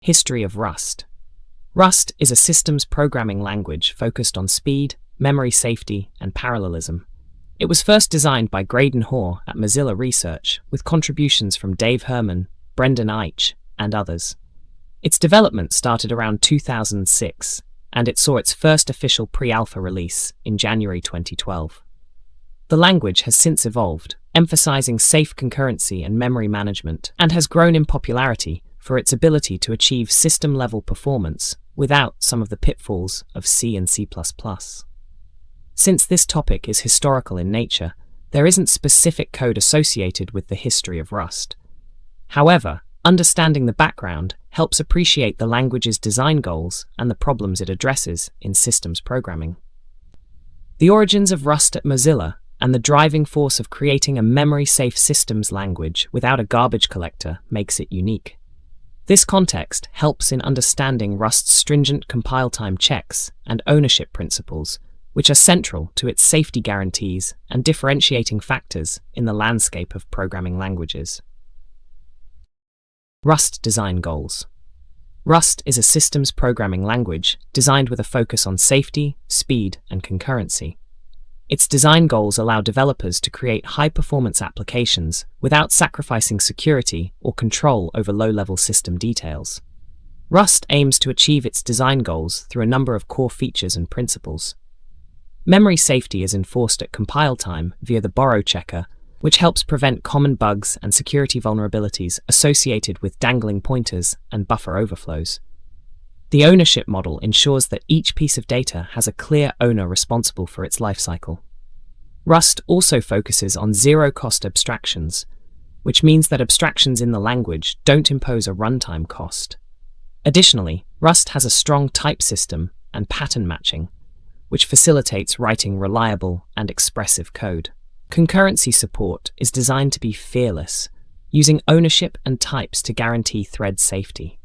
History of Rust. Rust is a systems programming language focused on speed, memory safety, and parallelism. It was first designed by Graydon Hoare at Mozilla Research, with contributions from Dave Herman, Brendan Eich, and others. Its development started around 2006, and it saw its first official pre-alpha release in January 2012. The language has since evolved, emphasizing safe concurrency and memory management, and has grown in popularity for its ability to achieve system-level performance without some of the pitfalls of C and C++. Since this topic is historical in nature, there isn't specific code associated with the history of Rust. However, understanding the background helps appreciate the language's design goals and the problems it addresses in systems programming. The origins of Rust at Mozilla and the driving force of creating a memory-safe systems language without a garbage collector makes it unique. This context helps in understanding Rust's stringent compile time checks and ownership principles, which are central to its safety guarantees and differentiating factors in the landscape of programming languages. Rust design goals. Rust is a systems programming language designed with a focus on safety, speed, and concurrency. Its design goals allow developers to create high-performance applications without sacrificing security or control over low-level system details. Rust aims to achieve its design goals through a number of core features and principles. Memory safety is enforced at compile time via the borrow checker, which helps prevent common bugs and security vulnerabilities associated with dangling pointers and buffer overflows. The ownership model ensures that each piece of data has a clear owner responsible for its lifecycle. Rust also focuses on zero-cost abstractions, which means that abstractions in the language don't impose a runtime cost. Additionally, Rust has a strong type system and pattern matching, which facilitates writing reliable and expressive code. Concurrency support is designed to be fearless, using ownership and types to guarantee thread safety.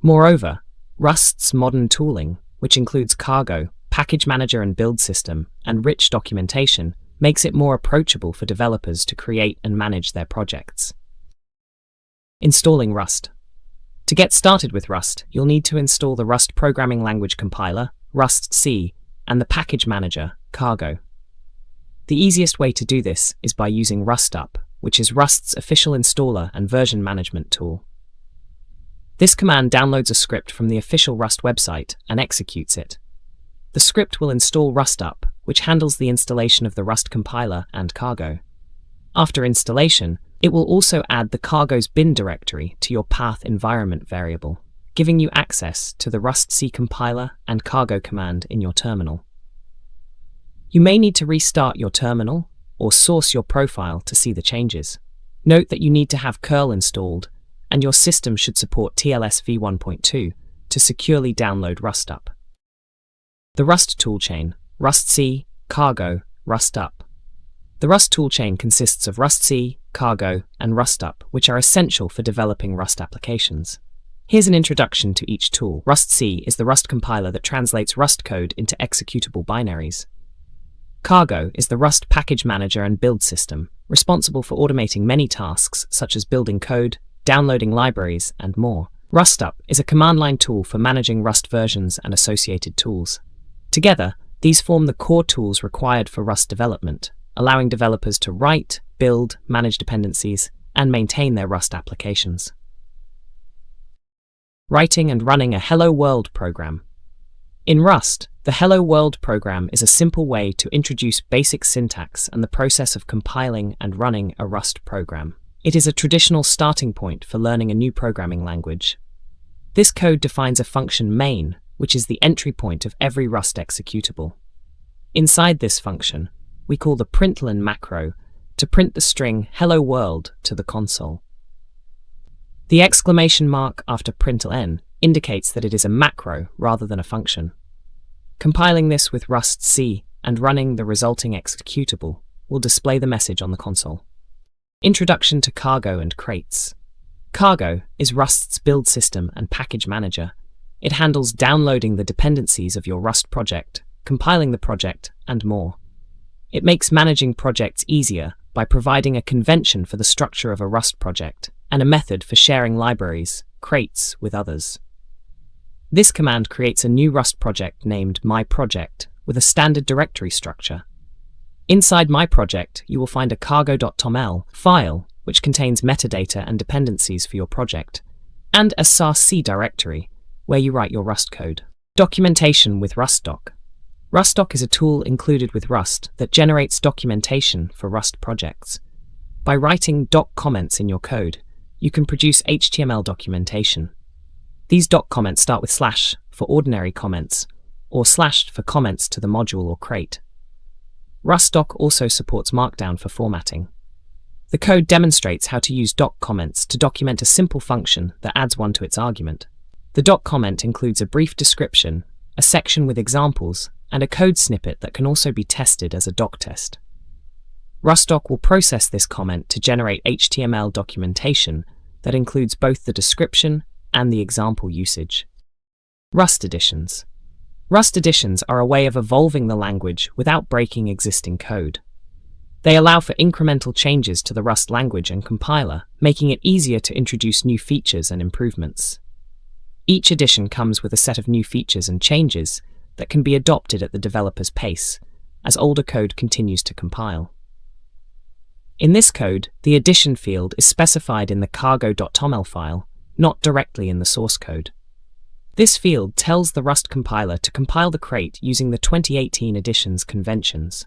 Moreover, Rust's modern tooling, which includes cargo, package manager and build system, and rich documentation, makes it more approachable for developers to create and manage their projects. Installing Rust. To get started with Rust, you'll need to install the Rust programming language compiler, Rust C, and the package manager, cargo. The easiest way to do this is by using RustUp, which is Rust's official installer and version management tool. This command downloads a script from the official Rust website and executes it. The script will install RustUp, which handles the installation of the Rust compiler and cargo. After installation, it will also add the cargo's bin directory to your path environment variable, giving you access to the Rust C compiler and cargo command in your terminal. You may need to restart your terminal or source your profile to see the changes. Note that you need to have curl installed, and your system should support TLS v1.2 to securely download RustUp. The Rust toolchain, Rust C, Cargo, RustUp. The Rust toolchain consists of Rust C, Cargo, and RustUp, which are essential for developing Rust applications. Here's an introduction to each tool. Rust C is the Rust compiler that translates Rust code into executable binaries. Cargo is the Rust package manager and build system, responsible for automating many tasks such as building code, downloading libraries, and more. RustUp is a command line tool for managing Rust versions and associated tools. Together, these form the core tools required for Rust development, allowing developers to write, build, manage dependencies, and maintain their Rust applications. Writing and running a Hello World program. In Rust, the Hello World program is a simple way to introduce basic syntax and the process of compiling and running a Rust program. It is a traditional starting point for learning a new programming language. This code defines a function main, which is the entry point of every Rust executable. Inside this function, we call the println macro to print the string Hello World to the console. The exclamation mark after println indicates that it is a macro rather than a function. Compiling this with Rust C and running the resulting executable will display the message on the console. Introduction to Cargo and crates. Cargo is Rust's build system and package manager. It handles downloading the dependencies of your Rust project, compiling the project, and more. It makes managing projects easier by providing a convention for the structure of a Rust project and a method for sharing libraries, crates, with others. This command creates a new Rust project named myProject with a standard directory structure. Inside myProject, you will find a cargo.toml file which contains metadata and dependencies for your project, and a sarc directory where you write your Rust code. Documentation with RustDoc. RustDoc is a tool included with Rust that generates documentation for Rust projects. By writing doc comments in your code, you can produce HTML documentation. These doc comments start with / for ordinary comments, or / for comments to the module or crate. RustDoc also supports Markdown for formatting. The code demonstrates how to use doc comments to document a simple function that adds one to its argument. The doc comment includes a brief description, a section with examples, and a code snippet that can also be tested as a doc test. RustDoc will process this comment to generate HTML documentation that includes both the description and the example usage. Rust additions. Rust additions are a way of evolving the language without breaking existing code. They allow for incremental changes to the Rust language and compiler, making it easier to introduce new features and improvements. Each addition comes with a set of new features and changes that can be adopted at the developer's pace, as older code continues to compile. In this code, the addition field is specified in the cargo.toml file, not directly in the source code. This field tells the Rust compiler to compile the crate using the 2018 edition's conventions.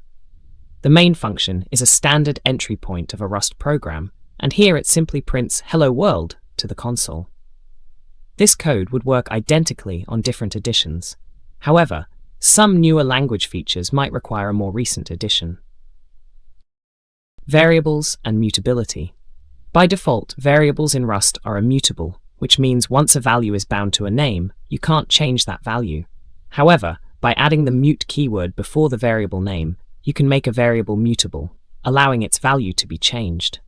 The main function is a standard entry point of a Rust program, and here it simply prints "Hello World" to the console. This code would work identically on different editions. However, some newer language features might require a more recent addition. Variables and mutability. By default, variables in Rust are immutable, which means once a value is bound to a name, you can't change that value. However, by adding the mute keyword before the variable name, you can make a variable mutable, allowing its value to be changed.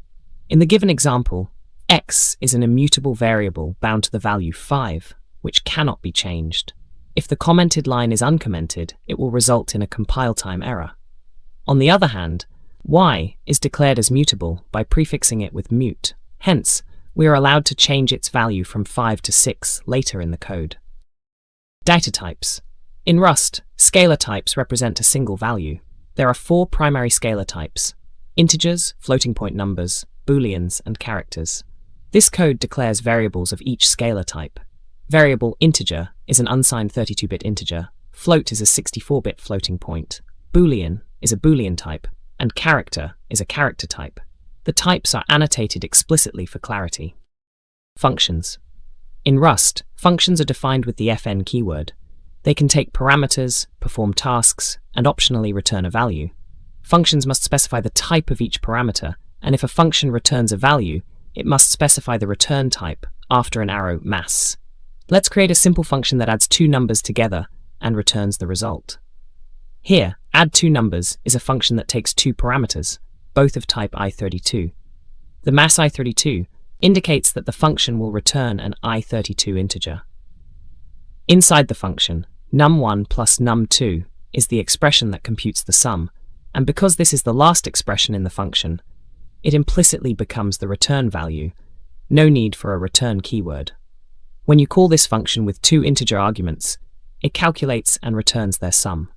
In the given example, x is an immutable variable bound to the value 5, which cannot be changed. If the commented line is uncommented, it will result in a compile time error. On the other hand, y is declared as mutable by prefixing it with mute. Hence, we are allowed to change its value from 5 to 6 later in the code. Data types. In Rust, scalar types represent a single value. There are 4 primary scalar types: integers, floating point numbers, booleans, and characters. This code declares variables of each scalar type. Variable integer is an unsigned 32-bit integer, float is a 64-bit floating point, boolean is a boolean type, and character is a character type. The types are annotated explicitly for clarity. Functions. In Rust, functions are defined with the fn keyword. They can take parameters, perform tasks, and optionally return a value. Functions must specify the type of each parameter, and if a function returns a value, it must specify the return type after an arrow mass. Let's create a simple function that adds 2 numbers together and returns the result. Here, add2numbers is a function that takes 2 parameters, both of type i32. The mass i32 indicates that the function will return an i32 integer. Inside the function, num1 plus num2 is the expression that computes the sum, and because this is the last expression in the function, it implicitly becomes the return value. No need for a return keyword. When you call this function with 2 integer arguments, it calculates and returns their sum.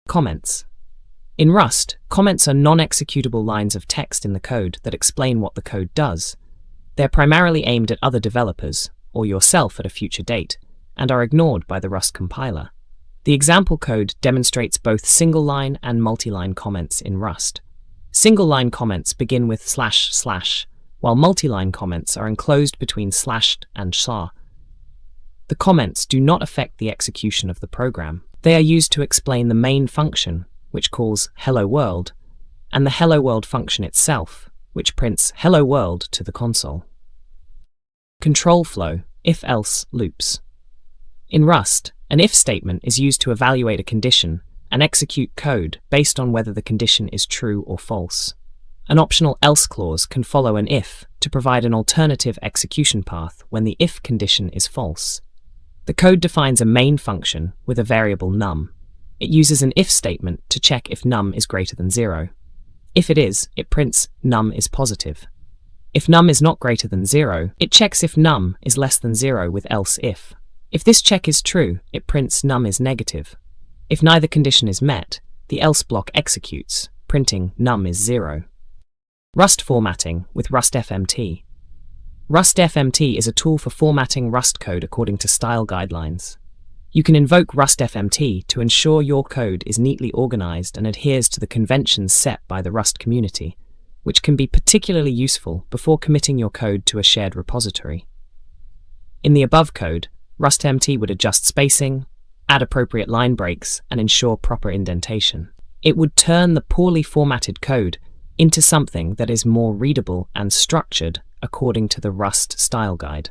Comments. In Rust, comments are non-executable lines of text in the code that explain what the code does. They're primarily aimed at other developers, or yourself at a future date, and are ignored by the Rust compiler. The example code demonstrates both single-line and multi-line comments in Rust. Single-line comments begin with // while multi-line comments are enclosed between / and /. The comments do not affect the execution of the program. They are used to explain the main function, which calls hello world, and the hello world function itself, which prints hello world to the console. Control flow, if-else loops. In Rust, an if statement is used to evaluate a condition and execute code based on whether the condition is true or false. An optional else clause can follow an if to provide an alternative execution path when the if condition is false. The code defines a main function with a variable num. It uses an if statement to check if num is greater than 0. If it is, it prints num is positive. If num is not greater than 0, it checks if num is less than 0 with else if. If this check is true, it prints num is negative. If neither condition is met, the else block executes, printing num is 0. Rust formatting with Rust FMT. Rust FMT is a tool for formatting Rust code according to style guidelines. You can invoke Rust FMT to ensure your code is neatly organized and adheres to the conventions set by the Rust community, which can be particularly useful before committing your code to a shared repository. In the above code, Rust FMT would adjust spacing, add appropriate line breaks, and ensure proper indentation. It would turn the poorly formatted code into something that is more readable and structured according to the Rust style guide.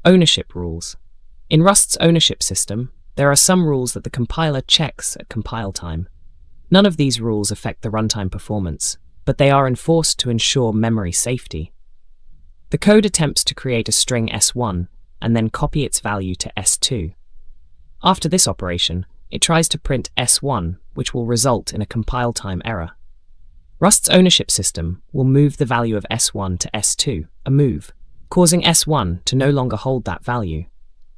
Ownership rules. In Rust's ownership system, there are some rules that the compiler checks at compile time. None of these rules affect the runtime performance, but they are enforced to ensure memory safety. The code attempts to create a string S1 and then copy its value to S2. After this operation, it tries to print S1, which will result in a compile time error. Rust's ownership system will move the value of S1 to S2, a move, causing S1 to no longer hold that value.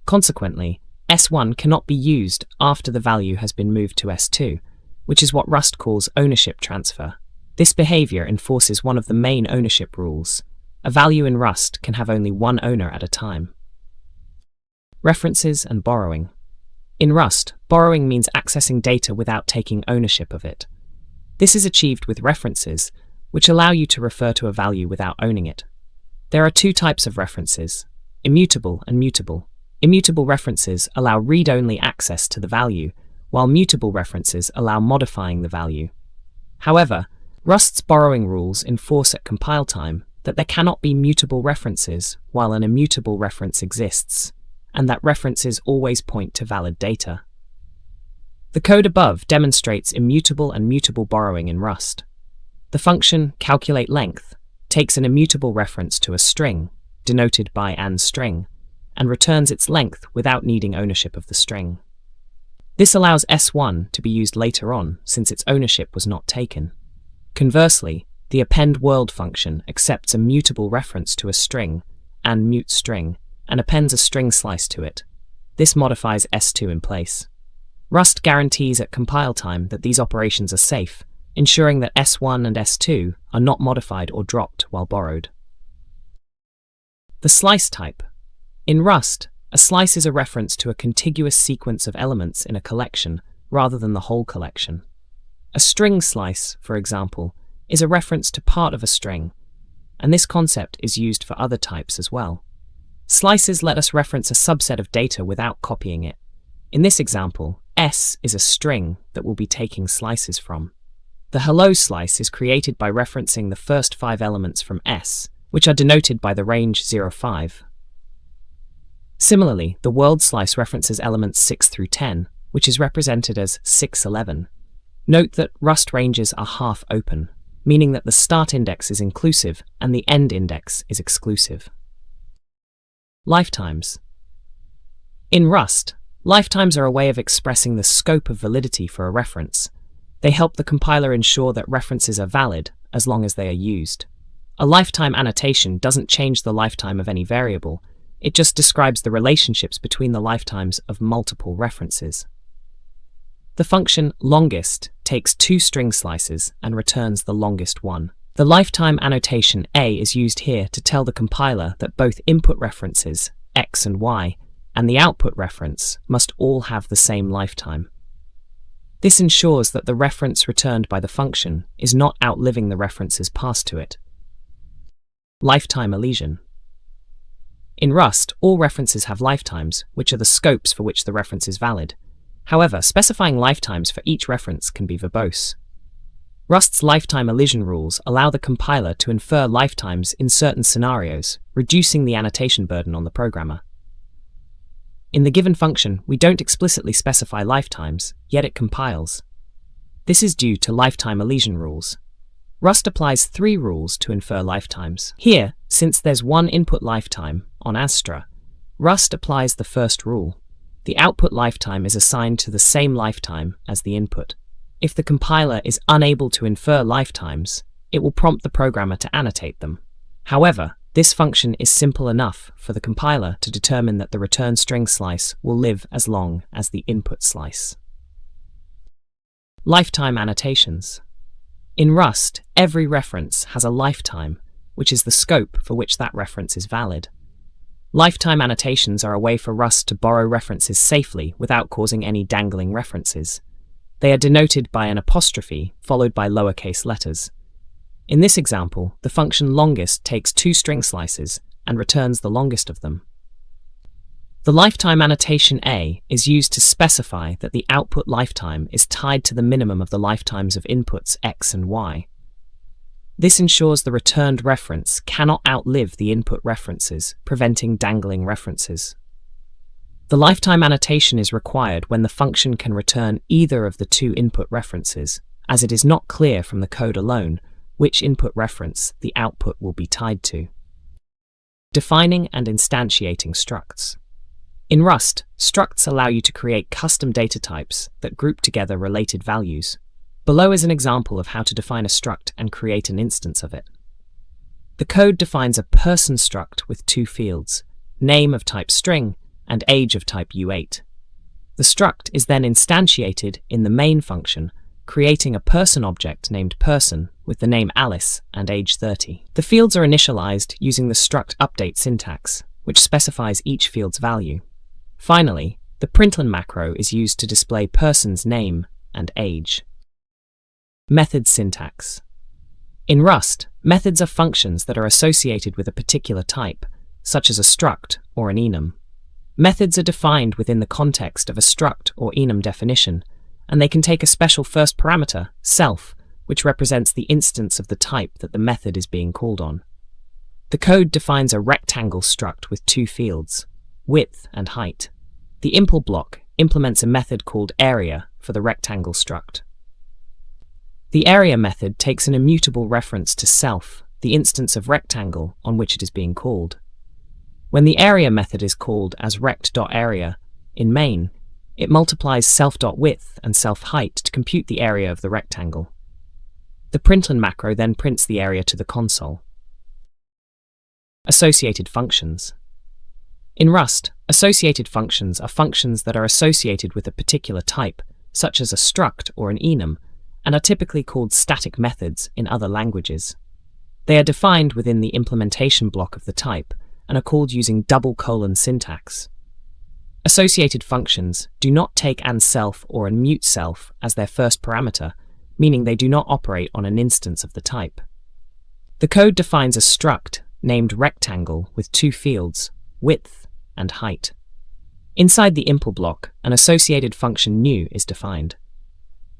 Consequently, S1 cannot be used after the value has been moved to S2, which is what Rust calls ownership transfer. This behavior enforces one of the main ownership rules. A value in Rust can have only one owner at a time. References and borrowing. In Rust, borrowing means accessing data without taking ownership of it. This is achieved with references, which allow you to refer to a value without owning it. There are two types of references, immutable and mutable. Immutable references allow read-only access to the value, while mutable references allow modifying the value. However, Rust's borrowing rules enforce at compile time that there cannot be mutable references while an immutable reference exists, and that references always point to valid data. The code above demonstrates immutable and mutable borrowing in Rust. The function calculateLength takes an immutable reference to a string, denoted by an string, and returns its length without needing ownership of the string. This allows S1 to be used later on since its ownership was not taken. Conversely, the appendWorld function accepts a mutable reference to a string, and mute string, and appends a string slice to it. This modifies S2 in place. Rust guarantees at compile time that these operations are safe, ensuring that S1 and S2 are not modified or dropped while borrowed. The slice type. In Rust, a slice is a reference to a contiguous sequence of elements in a collection rather than the whole collection. A string slice, for example, is a reference to part of a string, and this concept is used for other types as well. Slices let us reference a subset of data without copying it. In this example, S is a string that we'll be taking slices from. The hello slice is created by referencing the first 5 elements from S, which are denoted by the range 0-5. Similarly, the world slice references elements 6 through 10, which is represented as 6-11. Note that Rust ranges are half open, meaning that the start index is inclusive and the end index is exclusive. Lifetimes. In Rust, lifetimes are a way of expressing the scope of validity for a reference. They help the compiler ensure that references are valid as long as they are used. A lifetime annotation doesn't change the lifetime of any variable, it just describes the relationships between the lifetimes of multiple references. The function longest takes 2 string slices and returns the longest one. The lifetime annotation A is used here to tell the compiler that both input references, X and Y, and the output reference must all have the same lifetime. This ensures that the reference returned by the function is not outliving the references passed to it. Lifetime elision. In Rust, all references have lifetimes, which are the scopes for which the reference is valid. However, specifying lifetimes for each reference can be verbose. Rust's lifetime elision rules allow the compiler to infer lifetimes in certain scenarios, reducing the annotation burden on the programmer. In the given function, we don't explicitly specify lifetimes, yet it compiles. This is due to lifetime elision rules. Rust applies 3 rules to infer lifetimes. Here, since there's one input lifetime, on Astra, Rust applies the first rule. The output lifetime is assigned to the same lifetime as the input. If the compiler is unable to infer lifetimes, it will prompt the programmer to annotate them. However, This function is simple enough for the compiler to determine that the return string slice will live as long as the input slice. Lifetime annotations. In Rust, every reference has a lifetime, which is the scope for which that reference is valid. Lifetime annotations are a way for Rust to borrow references safely without causing any dangling references. They are denoted by an apostrophe followed by lowercase letters. In this example, the function longest takes 2 string slices and returns the longest of them. The lifetime annotation A is used to specify that the output lifetime is tied to the minimum of the lifetimes of inputs X and Y. This ensures the returned reference cannot outlive the input references, preventing dangling references. The lifetime annotation is required when the function can return either of the 2 input references, as it is not clear from the code alone which input reference the output will be tied to. Defining and instantiating structs. In Rust, structs allow you to create custom data types that group together related values. Below is an example of how to define a struct and create an instance of it. The code defines a person struct with 2 fields, name of type string and age of type U8. The struct is then instantiated in the main function, creating a person object named person with the name Alice and age 30. The fields are initialized using the struct update syntax, which specifies each field's value. Finally, the println macro is used to display person's name and age. Method syntax. In Rust, methods are functions that are associated with a particular type, such as a struct or an enum. Methods are defined within the context of a struct or enum definition, and they can take a special first parameter, self, which represents the instance of the type that the method is being called on. The code defines a rectangle struct with 2 fields, width and height. The impl block implements a method called area for the rectangle struct. The area method takes an immutable reference to self, the instance of rectangle on which it is being called. When the area method is called as rect.area in main, it multiplies self.width and self.height to compute the area of the rectangle. The println macro then prints the area to the console. Associated functions. In Rust, associated functions are functions that are associated with a particular type, such as a struct or an enum, and are typically called static methods in other languages. They are defined within the implementation block of the type and are called using double-colon syntax. Associated functions do not take an self or an mute self as their first parameter, meaning they do not operate on an instance of the type. The code defines a struct named rectangle with 2 fields, width and height. Inside the impl block, an associated function new is defined.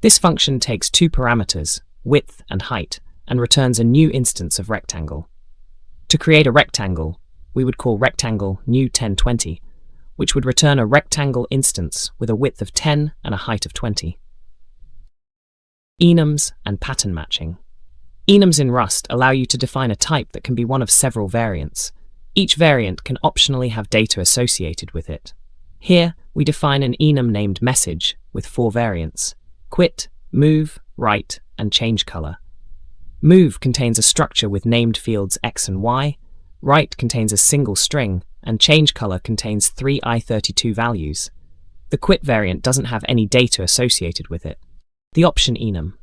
This function takes 2 parameters, width and height, and returns a new instance of rectangle. To create a rectangle, we would call rectangle new 1020, which would return a rectangle instance with a width of 10 and a height of 20. Enums and pattern matching. Enums in Rust allow you to define a type that can be one of several variants. Each variant can optionally have data associated with it. Here, we define an enum named message with 4 variants: quit, move, write, and change color. Move contains a structure with named fields X and Y, write contains a single string, and change color contains 3 I32 values. The quit variant doesn't have any data associated with it. The option enum.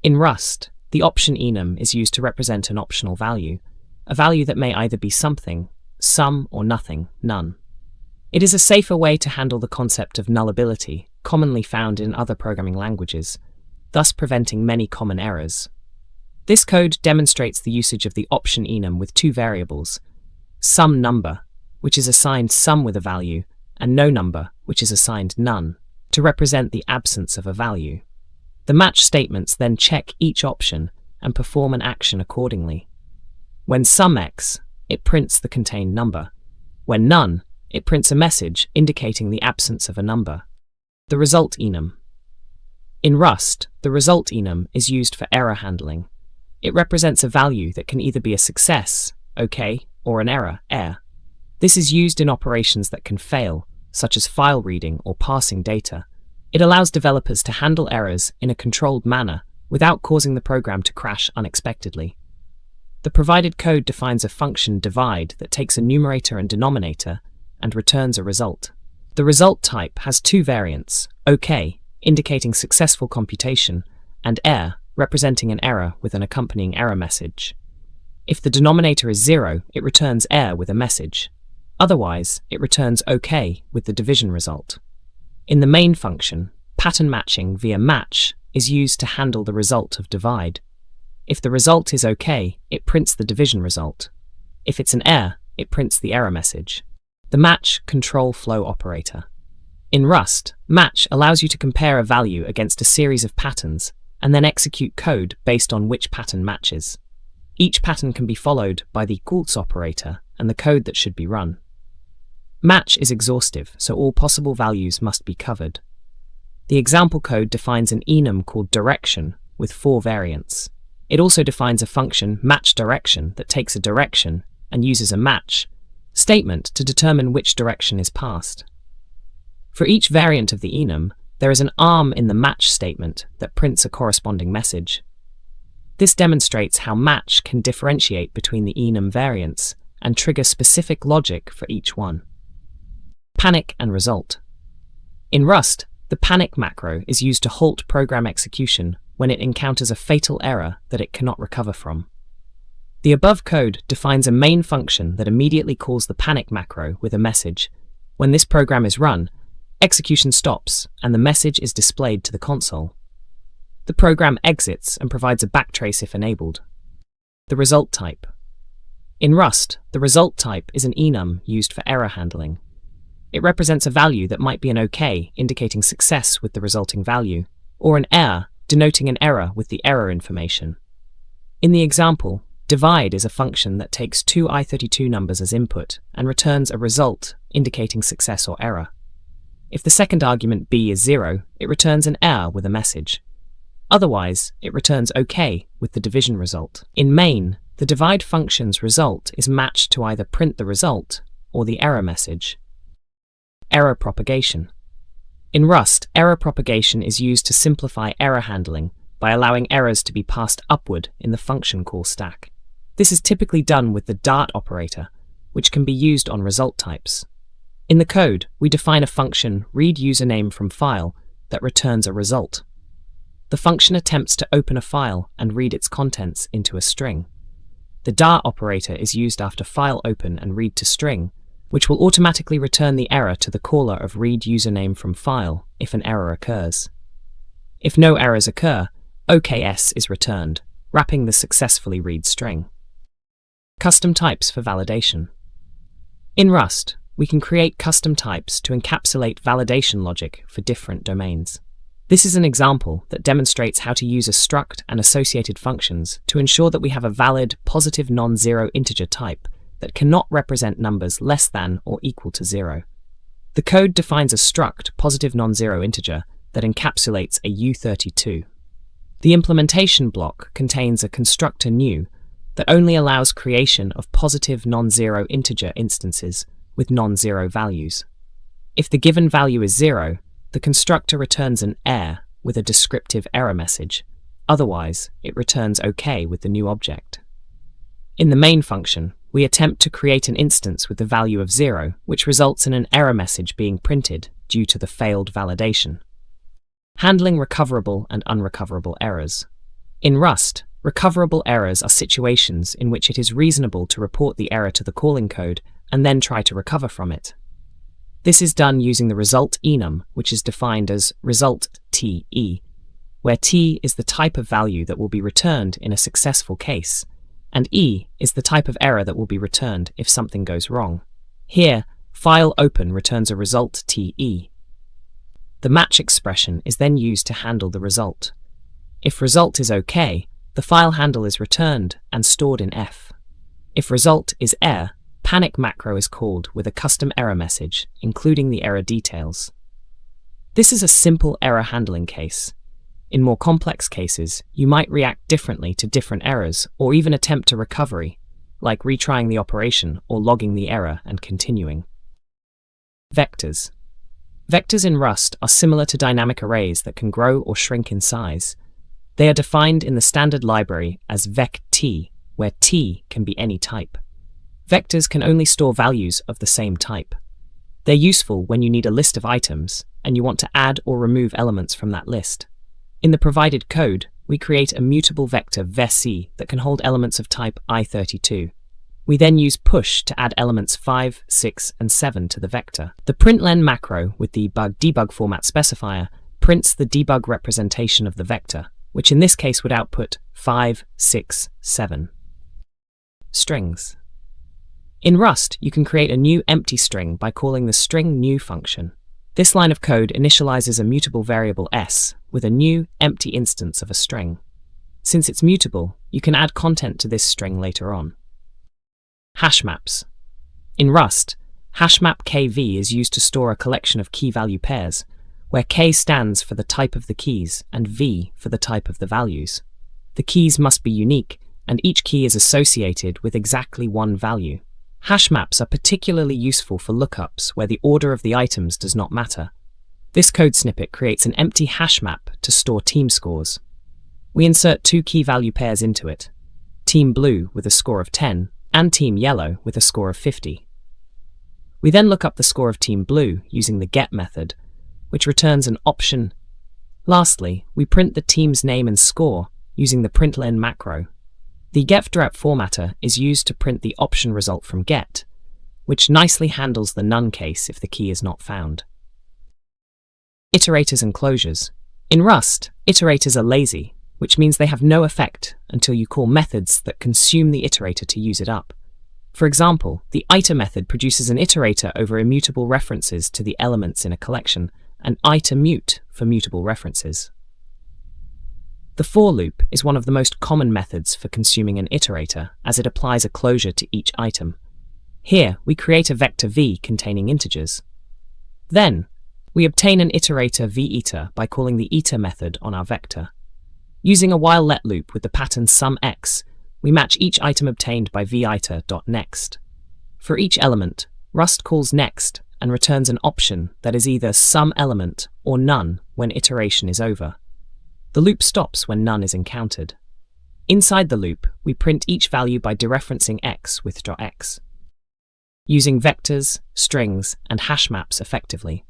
In Rust, the option enum is used to represent an optional value, a value that may either be something, some, or nothing, none. It is a safer way to handle the concept of nullability, commonly found in other programming languages, thus preventing many common errors. This code demonstrates the usage of the option enum with 2 variables: some number, which is assigned some with a value, and no number, which is assigned none, to represent the absence of a value. The match statements then check each option and perform an action accordingly. When some X, it prints the contained number. When none, it prints a message indicating the absence of a number. The result enum. In Rust, the result enum is used for error handling. It represents a value that can either be a success, OK, or an error, err. This is used in operations that can fail, such as file reading or parsing data. It allows developers to handle errors in a controlled manner without causing the program to crash unexpectedly. The provided code defines a function divide that takes a numerator and denominator and returns a result. The result type has two variants, OK, indicating successful computation, and error, representing an error with an accompanying error message. If the denominator is 0, it returns error with a message. Otherwise, it returns OK with the division result. In the main function, pattern matching via match is used to handle the result of divide. If the result is OK, it prints the division result. If it's an error, it prints the error message. The match control flow operator. In Rust, match allows you to compare a value against a series of patterns and then execute code based on which pattern matches. Each pattern can be followed by the equals operator and the code that should be run. Match is exhaustive, so all possible values must be covered. The example code defines an enum called direction with 4 variants. It also defines a function match direction that takes a direction and uses a match statement to determine which direction is passed. For each variant of the enum, there is an arm in the match statement that prints a corresponding message. This demonstrates how match can differentiate between the enum variants and trigger specific logic for each one. Panic and result. In Rust, the panic macro is used to halt program execution when it encounters a fatal error that it cannot recover from. The above code defines a main function that immediately calls the panic macro with a message. When this program is run, execution stops and the message is displayed to the console. The program exits and provides a backtrace if enabled. The result type. In Rust, the result type is an enum used for error handling. It represents a value that might be an OK, indicating success with the resulting value, or an error, denoting an error with the error information. In the example, divide is a function that takes 2 I32 numbers as input and returns a result, indicating success or error. If the second argument b is 0, it returns an error with a message. Otherwise, it returns OK with the division result. In main, the divide function's result is matched to either print the result or the error message. Error propagation. In Rust, error propagation is used to simplify error handling by allowing errors to be passed upward in the function call stack. This is typically done with the dart operator, which can be used on result types. In the code, we define a function read username from file that returns a result. The function attempts to open a file and read its contents into a string. The dart operator is used after file open and read to string, which will automatically return the error to the caller of read username from file if an error occurs. If no errors occur, OKS is returned, wrapping the successfully read string. Custom types for validation. In Rust, we can create custom types to encapsulate validation logic for different domains. This is an example that demonstrates how to use a struct and associated functions to ensure that we have a valid positive non-zero integer type that cannot represent numbers less than or equal to 0. The code defines a struct positive non-zero integer that encapsulates a U32. The implementation block contains a constructor new that only allows creation of positive non-zero integer instances with non-zero values. If the given value is 0, the constructor returns an error with a descriptive error message. Otherwise, it returns OK with the new object. In the main function, we attempt to create an instance with the value of 0, which results in an error message being printed due to the failed validation. Handling recoverable and unrecoverable errors. In Rust, recoverable errors are situations in which it is reasonable to report the error to the calling code and then try to recover from it. This is done using the result enum, which is defined as result TE, where T is the type of value that will be returned in a successful case, and E is the type of error that will be returned if something goes wrong. Here, file open returns a result TE. The match expression is then used to handle the result. If result is OK, the file handle is returned and stored in F. If result is error, panic macro is called with a custom error message, including the error details. This is a simple error handling case. In more complex cases, you might react differently to different errors or even attempt a recovery, like retrying the operation or logging the error and continuing. Vectors. Vectors in Rust are similar to dynamic arrays that can grow or shrink in size. They are defined in the standard library as vect, where T can be any type. Vectors can only store values of the same type. They're useful when you need a list of items and you want to add or remove elements from that list. In the provided code, we create a mutable vector VEC that can hold elements of type i32. We then use push to add elements 5, 6, and 7 to the vector. The println macro with the debug format specifier prints the debug representation of the vector, which in this case would output 5, 6, 7. Strings. In Rust, you can create a new empty string by calling the string new function. This line of code initializes a mutable variable s with a new empty instance of a string. Since it's mutable, you can add content to this string later on. Hash maps. In Rust, hashmap kv is used to store a collection of key-value pairs, where k stands for the type of the keys and v for the type of the values. The keys must be unique, and each key is associated with exactly one value. Hash maps are particularly useful for lookups where the order of the items does not matter. This code snippet creates an empty hash map to store team scores. We insert two key-value pairs into it, Team Blue with a score of 10 and Team Yellow with a score of 50. We then look up the score of Team Blue using the get method, which returns an option. Lastly, we print the team's name and score using the println macro. The getDrop formatter is used to print the option result from get, which nicely handles the none case if the key is not found. Iterators and closures. In Rust, iterators are lazy, which means they have no effect until you call methods that consume the iterator to use it up. For example, the iter method produces an iterator over immutable references to the elements in a collection, and iter_mute for mutable references. The for loop is one of the most common methods for consuming an iterator, as it applies a closure to each item. Here, we create a vector v containing integers. Then, we obtain an iterator viter by calling the iter method on our vector. Using a while-let loop with the pattern sumX, we match each item obtained by viter.next. For each element, Rust calls next and returns an option that is either some element or none when iteration is over. The loop stops when none is encountered. Inside the loop, we print each value by dereferencing x with .x. Using vectors, strings, and hash maps effectively.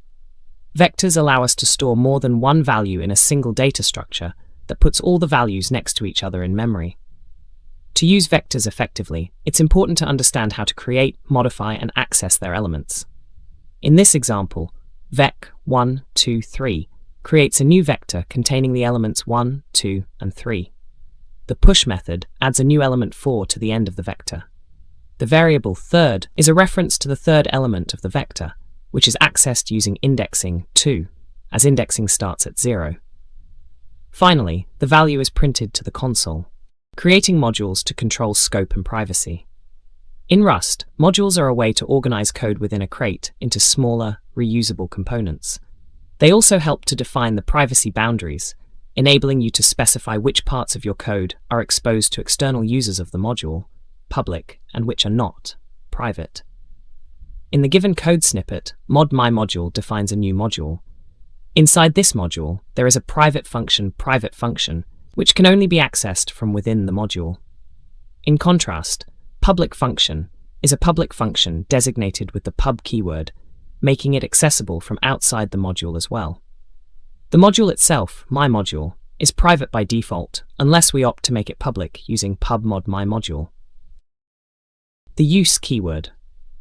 Vectors allow us to store more than one value in a single data structure that puts all the values next to each other in memory. To use vectors effectively, it's important to understand how to create, modify, and access their elements. In this example, vec123 creates a new vector containing the elements 1, 2, and 3. The push method adds a new element 4 to the end of the vector. The variable third is a reference to the third element of the vector, which is accessed using indexing 2, as indexing starts at 0. Finally, the value is printed to the console, creating modules to control scope and privacy. In Rust, modules are a way to organize code within a crate into smaller, reusable components. They also help to define the privacy boundaries, enabling you to specify which parts of your code are exposed to external users of the module, public, and which are not, private. In the given code snippet, mod_my_module defines a new module. Inside this module, there is a private function, which can only be accessed from within the module. In contrast, public function is a public function designated with the pub keyword, making it accessible from outside the module as well. The module itself, myModule, is private by default, unless we opt to make it public using pub_mod_myModule. The use keyword.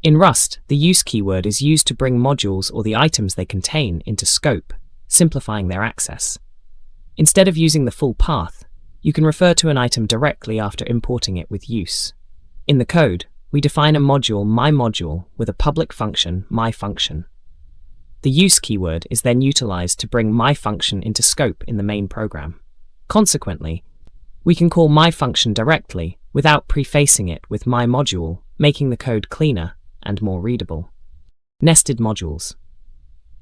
In Rust, the use keyword is used to bring modules or the items they contain into scope, simplifying their access. Instead of using the full path, you can refer to an item directly after importing it with use. In the code, we define a module myModule with a public function myFunction. The use keyword is then utilized to bring myFunction into scope in the main program. Consequently, we can call myFunction directly without prefacing it with myModule, making the code cleaner and more readable. Nested modules.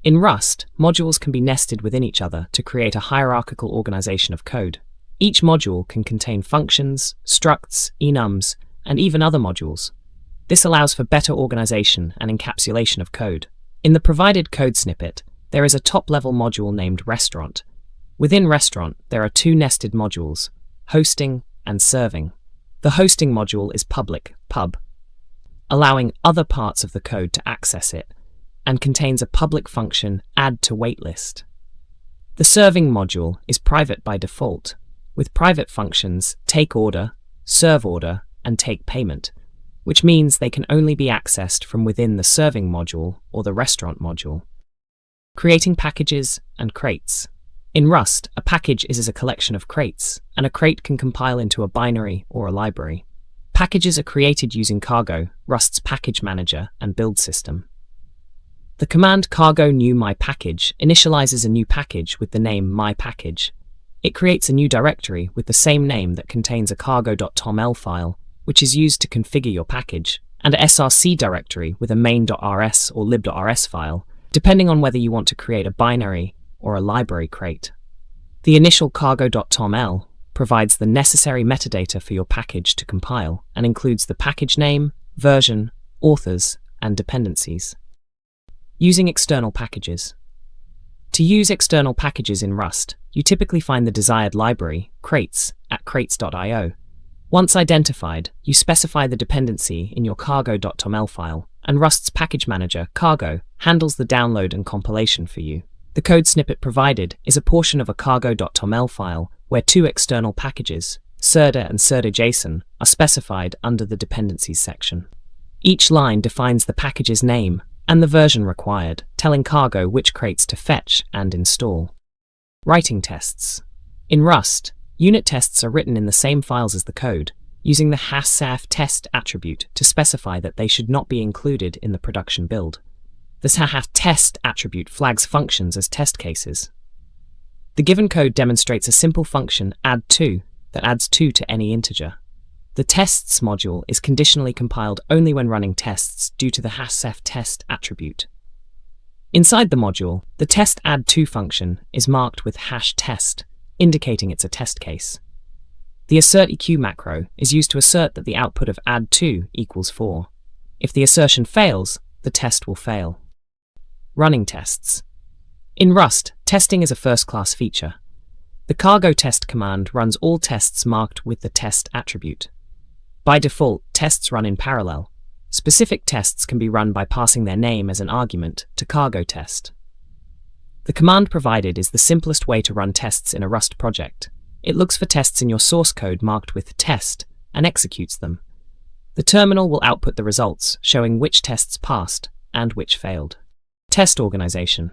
In Rust, modules can be nested within each other to create a hierarchical organization of code. Each module can contain functions, structs, enums, and even other modules. This allows for better organization and encapsulation of code. In the provided code snippet, there is a top-level module named Restaurant. Within Restaurant, there are two nested modules, Hosting and Serving. The hosting module is public, pub, allowing other parts of the code to access it, and contains a public function add to waitlist. The serving module is private by default, with private functions take order, serve order, and take payment, which means they can only be accessed from within the serving module or the restaurant module. Creating packages and crates. In Rust, a package is a collection of crates, and a crate can compile into a binary or a library. Packages are created using Cargo, Rust's package manager and build system. The command cargo new myPackage initializes a new package with the name myPackage. It creates a new directory with the same name that contains a cargo.toml file, which is used to configure your package, and a src directory with a main.rs or lib.rs file, depending on whether you want to create a binary or a library crate. The initial cargo.toml provides the necessary metadata for your package to compile and includes the package name, version, authors, and dependencies. Using external packages. To use external packages in Rust, you typically find the desired library, crates, at crates.io. Once identified, you specify the dependency in your cargo.toml file, and Rust's package manager, Cargo, handles the download and compilation for you. The code snippet provided is a portion of a cargo.toml file where two external packages, Serda and Serda.json, are specified under the dependencies section. Each line defines the package's name and the version required, telling Cargo which crates to fetch and install. Writing tests. In Rust, unit tests are written in the same files as the code, using the #saf test attribute to specify that they should not be included in the production build. The #saf test attribute flags functions as test cases. The given code demonstrates a simple function add2 that adds 2 to any integer. The tests module is conditionally compiled only when running tests due to the #saf test attribute. Inside the module, the test add2 function is marked with #test, indicating it's a test case. The assert_eq macro is used to assert that the output of add2 equals 4. If the assertion fails, the test will fail. Running tests. In Rust, testing is a first-class feature. The cargo test command runs all tests marked with the test attribute. By default, tests run in parallel. Specific tests can be run by passing their name as an argument to cargo test. The command provided is the simplest way to run tests in a Rust project. It looks for tests in your source code marked with test and executes them. The terminal will output the results, showing which tests passed and which failed. Test organization.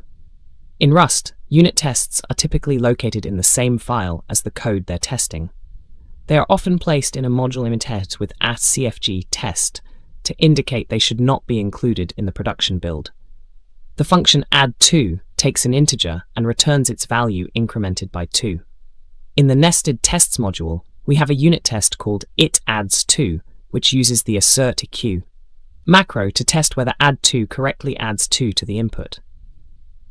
In Rust, unit tests are typically located in the same file as the code they're testing. They are often placed in a module embedded with @cfg test to indicate they should not be included in the production build. The function add2 takes an integer and returns its value incremented by 2. In the nested tests module, we have a unit test called itAdds2, which uses the assert_eq macro to test whether add2 correctly adds 2 to the input.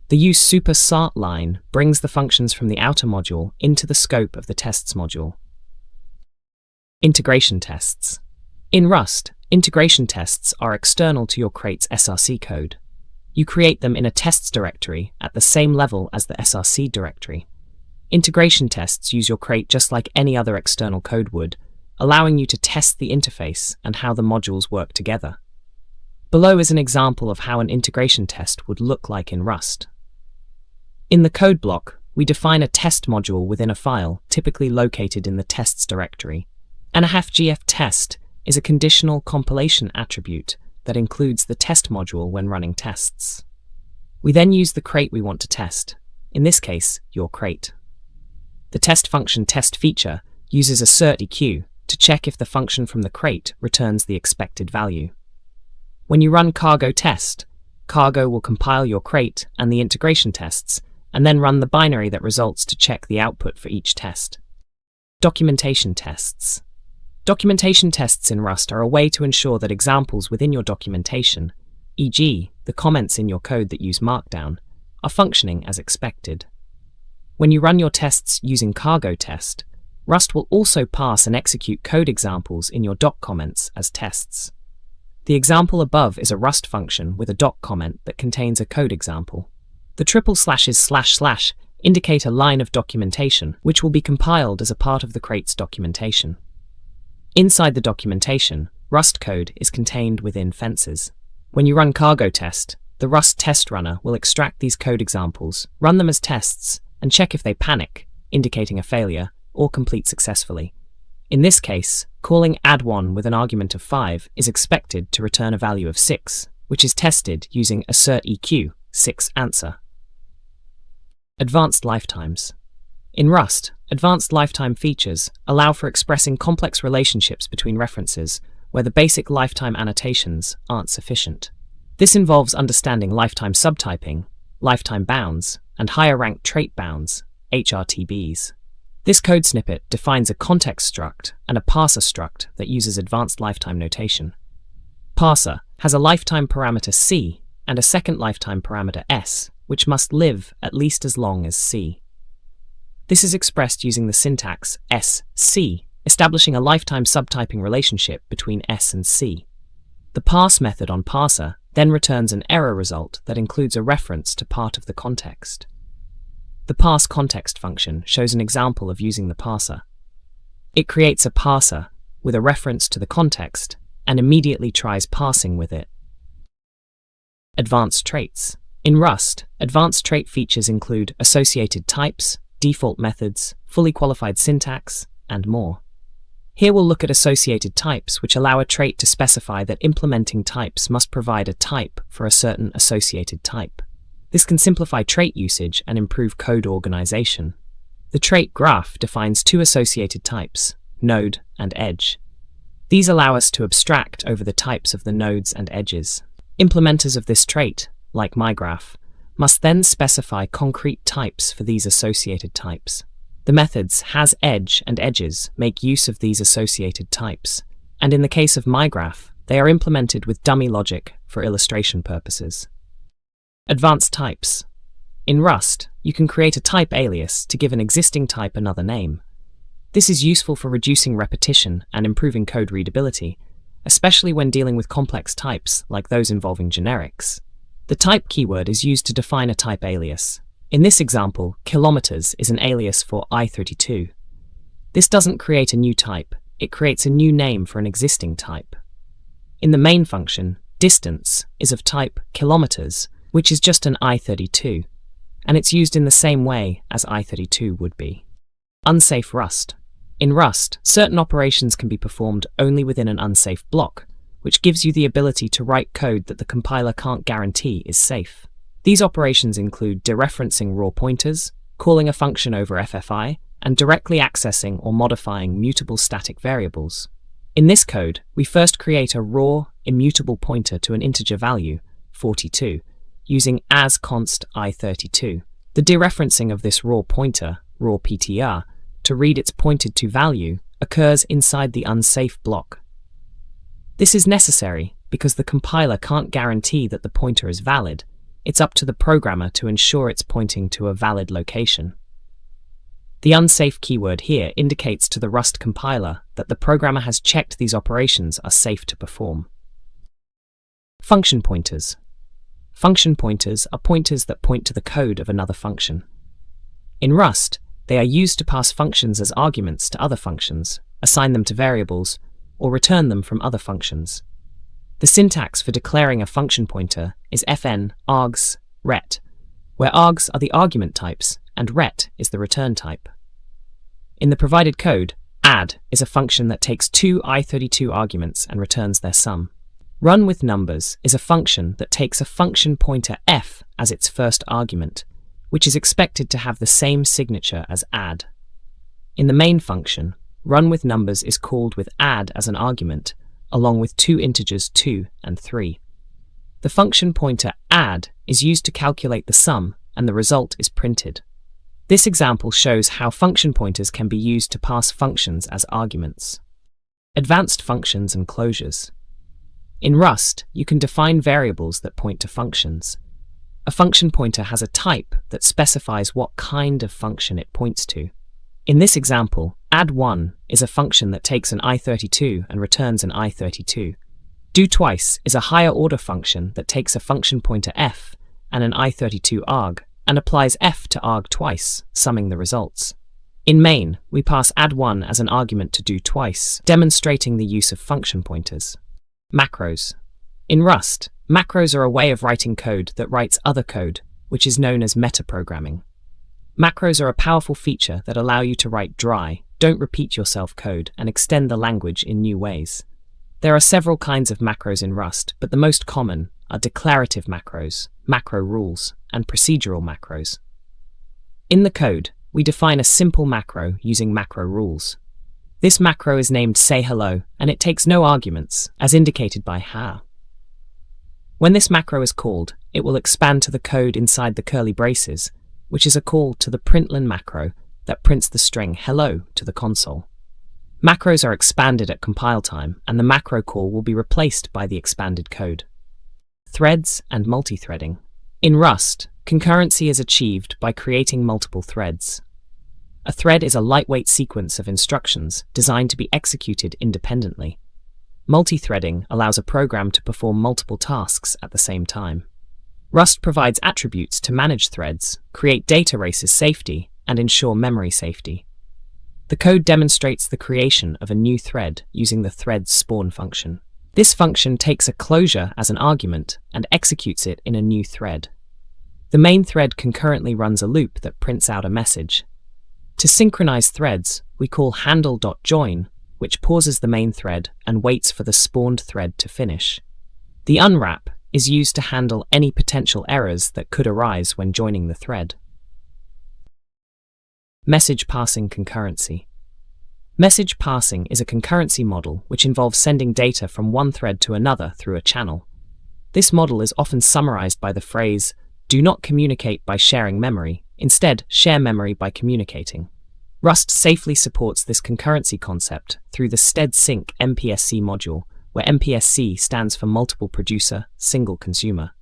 The use super_sart line brings the functions from the outer module into the scope of the tests module. Integration tests. In Rust, integration tests are external to your crate's src code. You create them in a tests directory at the same level as the src directory. Integration tests use your crate just like any other external code would, allowing you to test the interface and how the modules work together. Below is an example of how an integration test would look like in Rust. In the code block, we define a test module within a file typically located in the tests directory, and a #gf test is a conditional compilation attribute that includes the test module when running tests. We then use the crate we want to test, in this case, your crate. The test function test feature uses assert_eq to check if the function from the crate returns the expected value. When you run cargo test, Cargo will compile your crate and the integration tests, and then run the binary that results to check the output for each test. Documentation tests. Documentation tests in Rust are a way to ensure that examples within your documentation, e.g., the comments in your code that use Markdown, are functioning as expected. When you run your tests using cargo test, Rust will also pass and execute code examples in your doc comments as tests. The example above is a Rust function with a doc comment that contains a code example. The triple slashes / indicate a line of documentation, which will be compiled as a part of the crate's documentation. Inside the documentation, Rust code is contained within fences. When you run cargo test, the Rust test runner will extract these code examples, run them as tests, and check if they panic, indicating a failure, or complete successfully. In this case, calling add1 with an argument of 5 is expected to return a value of 6, which is tested using assertEq, 6 answer. Advanced lifetimes. In Rust, advanced lifetime features allow for expressing complex relationships between references where the basic lifetime annotations aren't sufficient. This involves understanding lifetime subtyping, lifetime bounds, and higher-ranked trait bounds, HRTBs. This code snippet defines a context struct and a parser struct that uses advanced lifetime notation. Parser has a lifetime parameter C and a second lifetime parameter S, which must live at least as long as C. This is expressed using the syntax SC, establishing a lifetime subtyping relationship between S and C. The parse method on parser then returns an error result that includes a reference to part of the context. The parse context function shows an example of using the parser. It creates a parser with a reference to the context and immediately tries parsing with it. Advanced traits. In Rust, advanced trait features include associated types, default methods, fully qualified syntax, and more. Here we'll look at associated types, which allow a trait to specify that implementing types must provide a type for a certain associated type. This can simplify trait usage and improve code organization. The trait graph defines two associated types, node and edge. These allow us to abstract over the types of the nodes and edges. Implementers of this trait, like mygraph, must then specify concrete types for these associated types. The methods hasEdge and edges make use of these associated types, and in the case of mygraph, they are implemented with dummy logic for illustration purposes. Advanced types. In Rust, you can create a type alias to give an existing type another name. This is useful for reducing repetition and improving code readability, especially when dealing with complex types like those involving generics. The type keyword is used to define a type alias. In this example, kilometers is an alias for I32. This doesn't create a new type, it creates a new name for an existing type. In the main function, distance is of type kilometers, which is just an I32, and it's used in the same way as I32 would be. Unsafe Rust. In Rust, certain operations can be performed only within an unsafe block, which gives you the ability to write code that the compiler can't guarantee is safe. These operations include dereferencing raw pointers, calling a function over FFI, and directly accessing or modifying mutable static variables. In this code, we first create a raw, immutable pointer to an integer value, 42, using asConst I32. The dereferencing of this raw pointer, raw PTR, to read its pointed to value occurs inside the unsafe block. This is necessary because the compiler can't guarantee that the pointer is valid. It's up to the programmer to ensure it's pointing to a valid location. The unsafe keyword here indicates to the Rust compiler that the programmer has checked these operations are safe to perform. Function pointers. Function pointers are pointers that point to the code of another function. In Rust, they are used to pass functions as arguments to other functions, assign them to variables, or return them from other functions. The syntax for declaring a function pointer is fn args ret, where args are the argument types and ret is the return type. In the provided code, add is a function that takes two I32 arguments and returns their sum. Run with numbers is a function that takes a function pointer f as its first argument, which is expected to have the same signature as add. In the main function, run with numbers is called with add as an argument, along with two integers 2 and 3. The function pointer add is used to calculate the sum, and the result is printed. This example shows how function pointers can be used to pass functions as arguments. Advanced functions and closures. In Rust, you can define variables that point to functions. A function pointer has a type that specifies what kind of function it points to. In this example, add1 is a function that takes an I32 and returns an I32. DoTwice is a higher order function that takes a function pointer f and an I32 arg and applies f to arg twice, summing the results. In main, we pass add1 as an argument to do twice, demonstrating the use of function pointers. Macros. In Rust, macros are a way of writing code that writes other code, which is known as metaprogramming. Macros are a powerful feature that allow you to write dry, don't repeat yourself code and extend the language in new ways. There are several kinds of macros in Rust, but the most common are declarative macros, macro rules, and procedural macros. In the code, we define a simple macro using macro rules. This macro is named sayHello, and it takes no arguments, as indicated by ha. When this macro is called, it will expand to the code inside the curly braces, which is a call to the println macro that prints the string hello to the console. Macros are expanded at compile time, and the macro call will be replaced by the expanded code. Threads and multi-threading. In Rust, concurrency is achieved by creating multiple threads. A thread is a lightweight sequence of instructions designed to be executed independently. Multi-threading allows a program to perform multiple tasks at the same time. Rust provides attributes to manage threads, create data races safety, and ensure memory safety. The code demonstrates the creation of a new thread using the thread spawn function. This function takes a closure as an argument and executes it in a new thread. The main thread concurrently runs a loop that prints out a message. To synchronize threads, we call handle.join, which pauses the main thread and waits for the spawned thread to finish. The unwrap is used to handle any potential errors that could arise when joining the thread. Message passing concurrency. Message passing is a concurrency model which involves sending data from one thread to another through a channel. This model is often summarized by the phrase, "Do not communicate by sharing memory, instead share memory by communicating." Rust safely supports this concurrency concept through the stead-sync MPSC module, where MPSC stands for multiple producer, single consumer.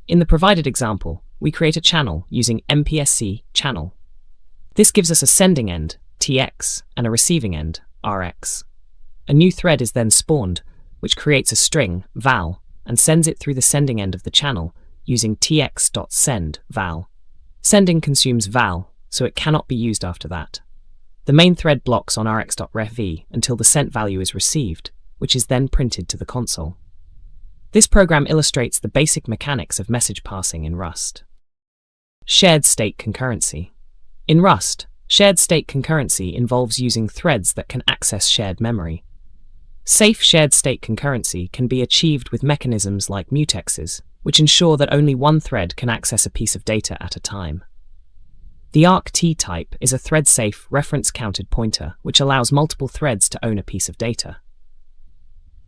In the provided example, we create a channel using MPSC channel. This gives us a sending end, TX, and a receiving end, RX. A new thread is then spawned, which creates a string, val, and sends it through the sending end of the channel using tx.send val. Sending consumes val, so it cannot be used after that. The main thread blocks on rx.refv until the sent value is received, which is then printed to the console. This program illustrates the basic mechanics of message passing in Rust. Shared state concurrency. In Rust, shared state concurrency involves using threads that can access shared memory. Safe shared state concurrency can be achieved with mechanisms like mutexes, which ensure that only one thread can access a piece of data at a time. The argt type is a thread-safe reference-counted pointer which allows multiple threads to own a piece of data.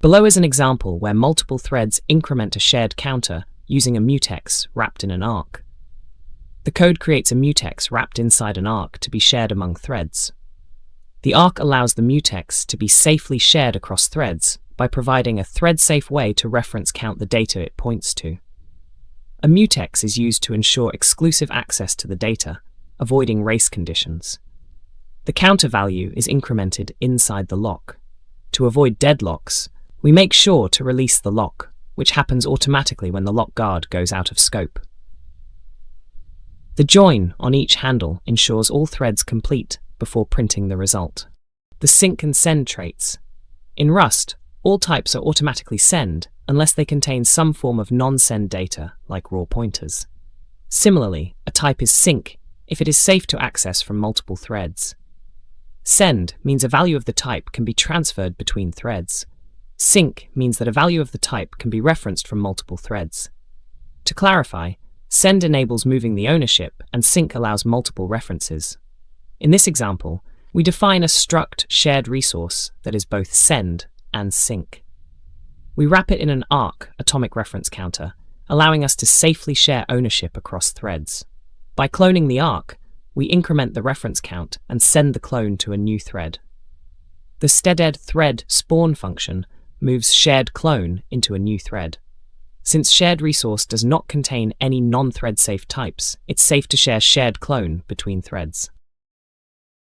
Below is an example where multiple threads increment a shared counter using a mutex wrapped in an arc. The code creates a mutex wrapped inside an arc to be shared among threads. The arc allows the mutex to be safely shared across threads by providing a thread-safe way to reference count the data it points to. A mutex is used to ensure exclusive access to the data, avoiding race conditions. The counter value is incremented inside the lock. To avoid deadlocks, we make sure to release the lock, which happens automatically when the lock guard goes out of scope. The join on each handle ensures all threads complete before printing the result. The sync and send traits. In Rust, all types are automatically send unless they contain some form of non-send data, like raw pointers. Similarly, a type is sync if it is safe to access from multiple threads. Send means a value of the type can be transferred between threads. Sync means that a value of the type can be referenced from multiple threads. To clarify, send enables moving the ownership and sync allows multiple references. In this example, we define a struct shared resource that is both send and sync. We wrap it in an arc atomic reference counter, allowing us to safely share ownership across threads. By cloning the arc, we increment the reference count and send the clone to a new thread. The steaded thread spawn function moves shared clone into a new thread. Since shared resource does not contain any non-thread safe types, it's safe to share shared clone between threads.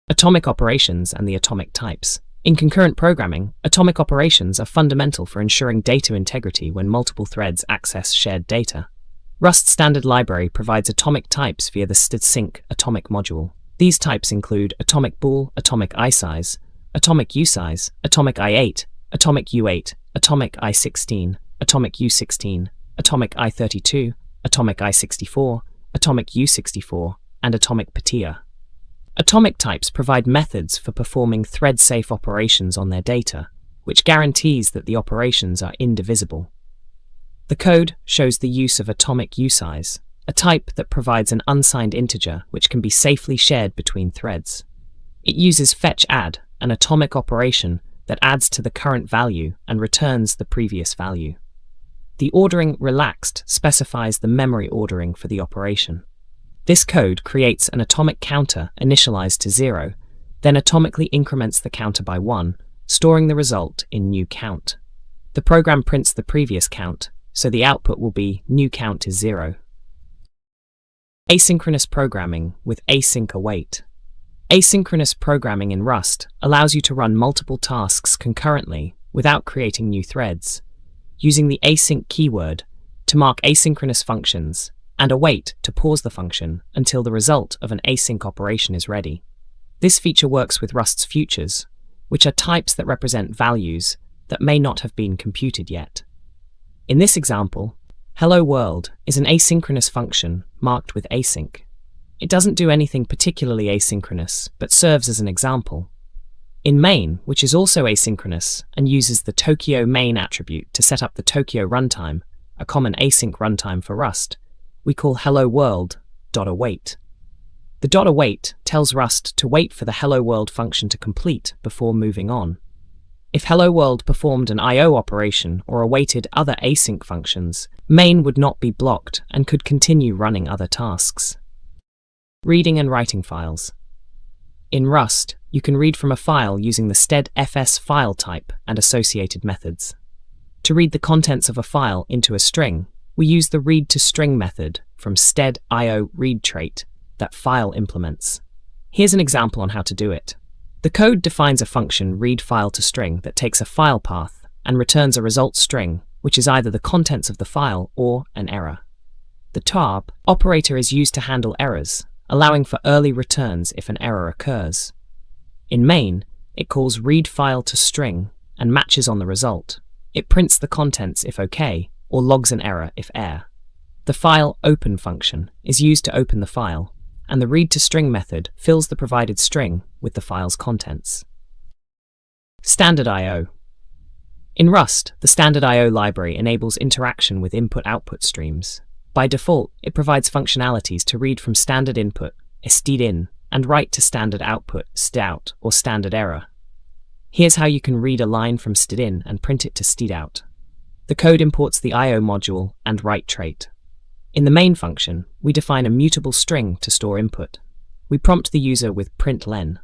Atomic operations and the atomic types. In concurrent programming, atomic operations are fundamental for ensuring data integrity when multiple threads access shared data. Rust standard library provides atomic types via the stedsync atomic module. These types include atomic bool, atomic isize, atomic usize, atomic I8, atomic U8, atomic I16, atomic U16, atomic I32, atomic I64, atomic U64, and atomic patia. Atomic types provide methods for performing thread-safe operations on their data, which guarantees that the operations are indivisible. The code shows the use of atomic usize, a type that provides an unsigned integer which can be safely shared between threads. It uses fetch-add, an atomic operation that adds to the current value and returns the previous value. The ordering relaxed specifies the memory ordering for the operation. This code creates an atomic counter initialized to 0, then atomically increments the counter by 1, storing the result in new count. The program prints the previous count, so the output will be new count is 0. Asynchronous programming with async await. Asynchronous programming in Rust allows you to run multiple tasks concurrently without creating new threads, using the async keyword to mark asynchronous functions and await to pause the function until the result of an async operation is ready. This feature works with Rust's futures, which are types that represent values that may not have been computed yet. In this example, hello world is an asynchronous function marked with async. It doesn't do anything particularly asynchronous, but serves as an example. In main, which is also asynchronous and uses the Tokyo main attribute to set up the Tokyo runtime, a common async runtime for Rust, we call hello world.await. The .await tells Rust to wait for the hello world function to complete before moving on. If hello world performed an I/O operation or awaited other async functions, main would not be blocked and could continue running other tasks. Reading and writing files. In Rust, you can read from a file using the std.fs file type and associated methods. To read the contents of a file into a string, we use the read-to-string method from std.io read trait that file implements. Here's an example on how to do it. The code defines a function readFile-to-string that takes a file path and returns a result string, which is either the contents of the file or an error. The tab operator is used to handle errors, allowing for early returns if an error occurs. In main, it calls readFile-to-string and matches on the result. It prints the contents if OK, or logs an error if err. The file open function is used to open the file, and the read-to-string method fills the provided string with the file's contents. Standard I/O. In Rust, the standard I/O library enables interaction with input-output streams. By default, it provides functionalities to read from standard input, std.in, and write to standard output, stdout, or standard error. Here's how you can read a line from std.in and print it to stdout. The code imports the I/O module and write trait. In the main function, we define a mutable string to store input. We prompt the user with println.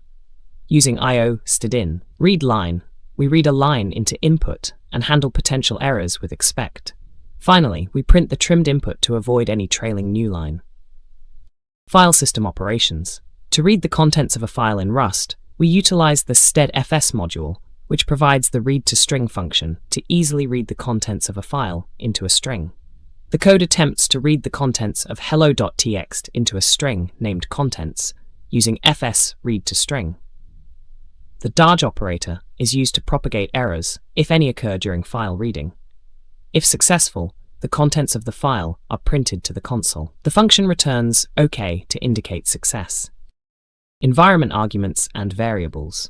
Using I/O std.in read line, we read a line into input and handle potential errors with expect. Finally, we print the trimmed input to avoid any trailing new line. File system operations. To read the contents of a file in Rust, we utilize the std.fs module, which provides the read-to-string function to easily read the contents of a file into a string. The code attempts to read the contents of hello.txt into a string named contents using fs read-to-string. The daj operator is used to propagate errors, if any occur during file reading. If successful, the contents of the file are printed to the console. The function returns OK to indicate success. Environment arguments and variables.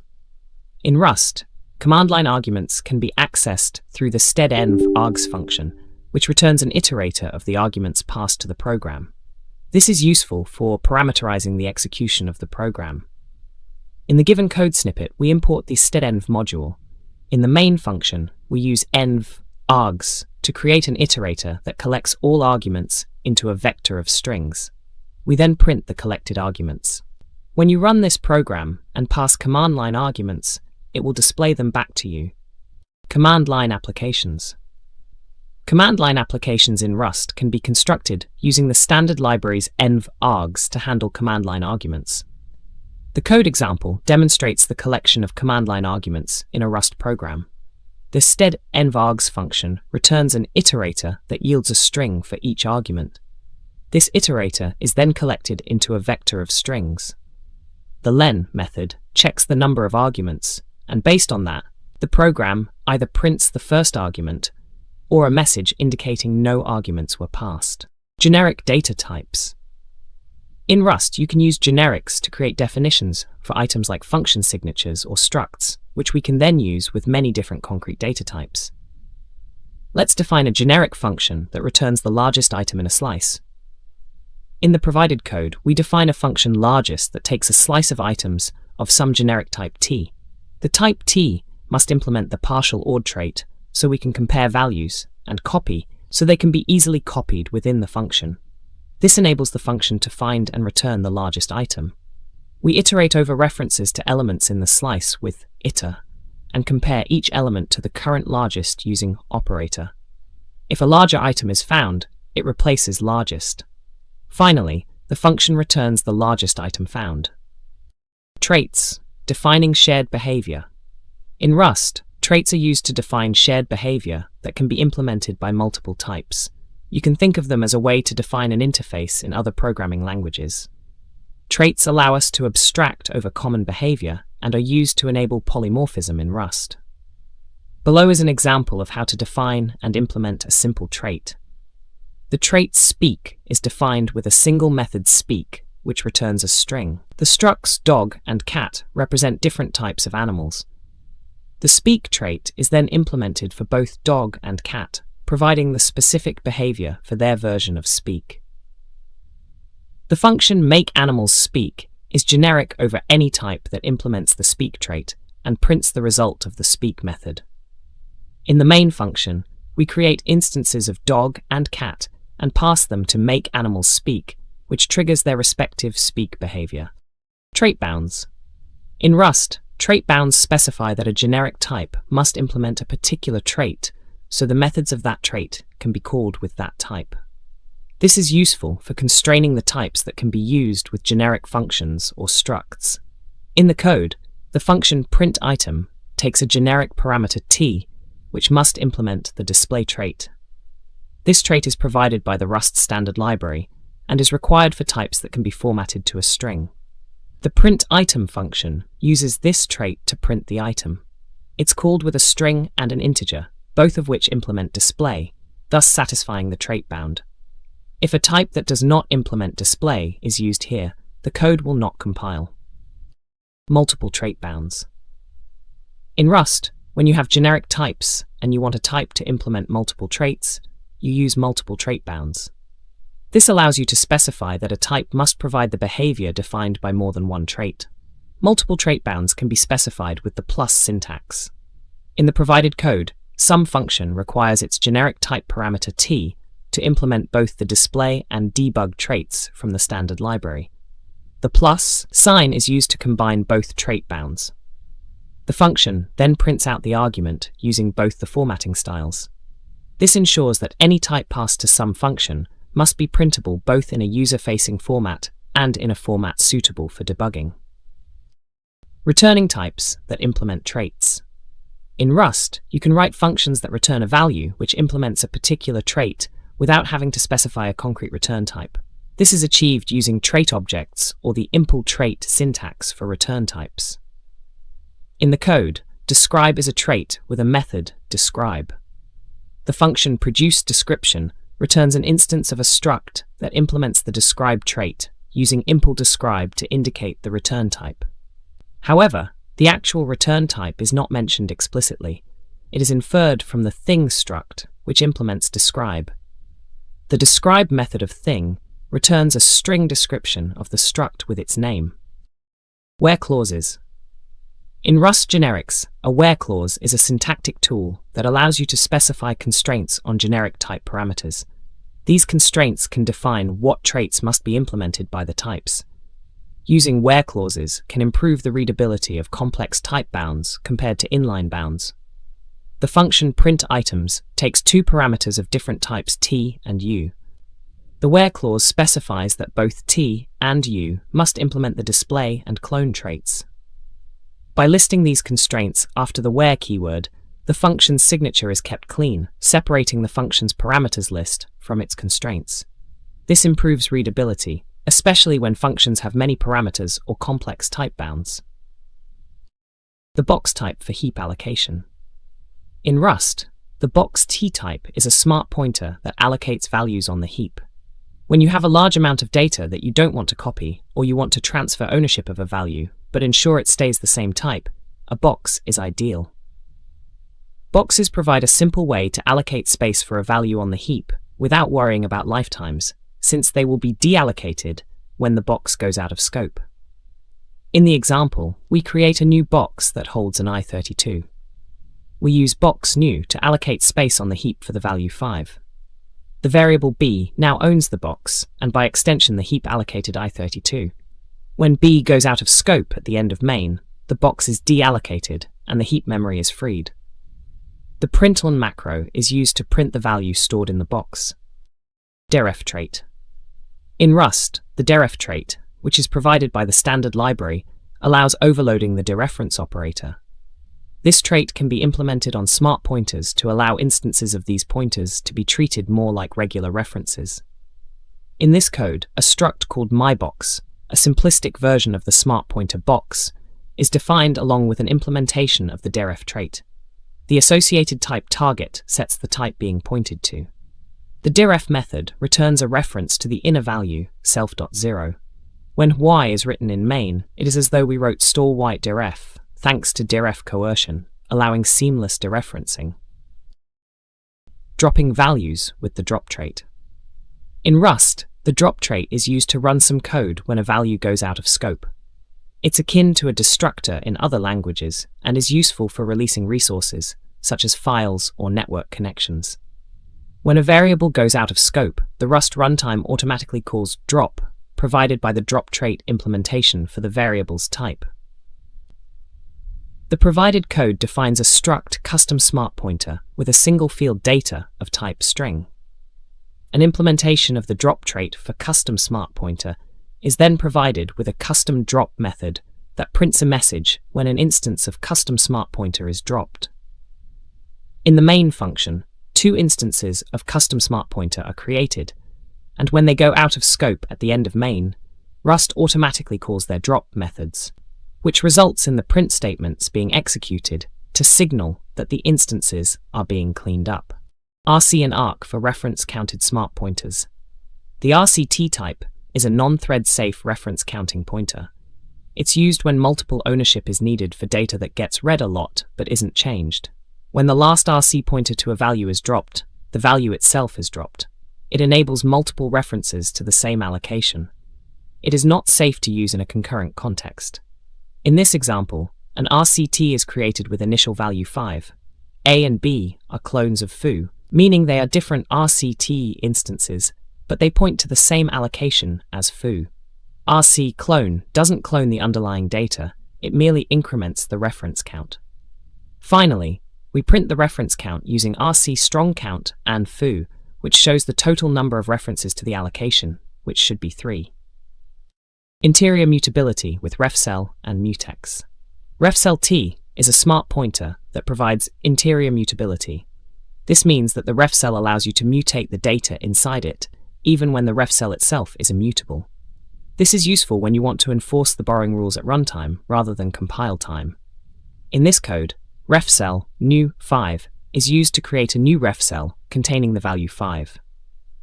In Rust, command line arguments can be accessed through the stdenv-args function, which returns an iterator of the arguments passed to the program. This is useful for parameterizing the execution of the program. In the given code snippet, we import the stdenv module. In the main function, we use env-args to create an iterator that collects all arguments into a vector of strings. We then print the collected arguments. When you run this program and pass command line arguments, it will display them back to you. Command line applications. Command line applications in Rust can be constructed using the standard libraries env-args to handle command line arguments. The code example demonstrates the collection of command line arguments in a Rust program. The stdenv-args function returns an iterator that yields a string for each argument. This iterator is then collected into a vector of strings. the len method checks the number of arguments, and based on that, the program either prints the first argument or a message indicating no arguments were passed. Generic data types. In Rust, you can use generics to create definitions for items like function signatures or structs, which we can then use with many different concrete data types. Let's define a generic function that returns the largest item in a slice. In the provided code, we define a function largest that takes a slice of items of some generic type t. The type t must implement the partial OR trait so we can compare values, and copy so they can be easily copied within the function. This enables the function to find and return the largest item. We iterate over references to elements in the slice with iter, and compare each element to the current largest using operator. If a larger item is found, it replaces largest. Finally, the function returns the largest item found. Traits, defining shared behavior. In Rust, traits are used to define shared behavior that can be implemented by multiple types. You can think of them as a way to define an interface in other programming languages. Traits allow us to abstract over common behavior and are used to enable polymorphism in Rust. Below is an example of how to define and implement a simple trait. The trait speak is defined with a single method speak, which returns a string. The structs dog and cat represent different types of animals. The speak trait is then implemented for both dog and cat, providing the specific behavior for their version of speak. The function makeAnimalsSpeak is generic over any type that implements the speak trait and prints the result of the speak method. In the main function, we create instances of dog and cat and pass them to makeAnimalsSpeak, which triggers their respective speak behavior. Trait bounds. In Rust, trait bounds specify that a generic type must implement a particular trait, so the methods of that trait can be called with that type. This is useful for constraining the types that can be used with generic functions or structs. In the code, the function printItem takes a generic parameter t, which must implement the display trait. This trait is provided by the Rust standard library and is required for types that can be formatted to a string. The printItem function uses this trait to print the item. It's called with a string and an integer, both of which implement display, thus satisfying the trait bound. If a type that does not implement display is used here, the code will not compile. Multiple trait bounds. In Rust, when you have generic types and you want a type to implement multiple traits, you use multiple trait bounds. This allows you to specify that a type must provide the behavior defined by more than one trait. Multiple trait bounds can be specified with the plus syntax. In the provided code, some function requires its generic type parameter t to implement both the display and debug traits from the standard library. The plus sign is used to combine both trait bounds. The function then prints out the argument using both the formatting styles. This ensures that any type passed to some function must be printable both in a user-facing format and in a format suitable for debugging. Returning types that implement traits. In Rust, you can write functions that return a value which implements a particular trait without having to specify a concrete return type. This is achieved using trait objects or the impl trait syntax for return types. In the code, describe is a trait with a method describe. The function produceDescription returns an instance of a struct that implements the describe trait using impl describe to indicate the return type. However, the actual return type is not mentioned explicitly. It is inferred from the thing struct, which implements describe. The describe method of thing returns a string description of the struct with its name. Where clauses. In Rust generics, a where clause is a syntactic tool that allows you to specify constraints on generic type parameters. These constraints can define what traits must be implemented by the types. Using where clauses can improve the readability of complex type bounds compared to inline bounds. The function printItems takes two parameters of different types t and u. The where clause specifies that both t and u must implement the display and clone traits. By listing these constraints after the where keyword, the function's signature is kept clean, separating the function's parameters list from its constraints. This improves readability, especially when functions have many parameters or complex type bounds. The box type for heap allocation. In Rust, the box T type is a smart pointer that allocates values on the heap. When you have a large amount of data that you don't want to copy, or you want to transfer ownership of a value, but ensure it stays the same type, a box is ideal. Boxes provide a simple way to allocate space for a value on the heap without worrying about lifetimes, since they will be deallocated when the box goes out of scope. In the example, we create a new box that holds an i32. We use box new to allocate space on the heap for the value 5. The variable b now owns the box, and by extension the heap allocated i32. When b goes out of scope at the end of main, the box is deallocated and the heap memory is freed. The println macro is used to print the value stored in the box. Deref trait. In Rust, the deref trait, which is provided by the standard library, allows overloading the dereference operator. This trait can be implemented on smart pointers to allow instances of these pointers to be treated more like regular references. In this code, a struct called myBox, a simplistic version of the smart pointer box, is defined along with an implementation of the deref trait. The associated type target sets the type being pointed to. The deref method returns a reference to the inner value, self.0. When y is written in main, it is as though we wrote store white deref, thanks to deref coercion, allowing seamless dereferencing. Dropping values with the drop trait. In Rust, the drop trait is used to run some code when a value goes out of scope. It's akin to a destructor in other languages and is useful for releasing resources, such as files or network connections. When a variable goes out of scope, the Rust runtime automatically calls drop, provided by the drop trait implementation for the variable's type. The provided code defines a struct custom smart pointer with a single field data of type string. An implementation of the drop trait for custom smart pointer is then provided with a custom drop method that prints a message when an instance of custom smart pointer is dropped. In the main function, 2 instances of custom smart pointer are created, and when they go out of scope at the end of main, Rust automatically calls their drop methods, which results in the print statements being executed to signal that the instances are being cleaned up. RC and ARC for reference-counted smart pointers. The RCT type is a non-thread safe reference counting pointer. It's used when multiple ownership is needed for data that gets read a lot but isn't changed. When the last RC pointer to a value is dropped, the value itself is dropped. It enables multiple references to the same allocation. It is not safe to use in a concurrent context. In this example, an RCT is created with initial value 5. A and B are clones of foo, meaning they are different RCT instances, but they point to the same allocation as foo. RC clone doesn't clone the underlying data, it merely increments the reference count. Finally, we print the reference count using RC strong count and foo, which shows the total number of references to the allocation, which should be 3. Interior mutability with refcell and mutex. Refcell T is a smart pointer that provides interior mutability. This means that the refcell allows you to mutate the data inside it, even when the refcell itself is immutable. This is useful when you want to enforce the borrowing rules at runtime rather than compile time. In this code, refcell new 5 is used to create a new refcell containing the value 5.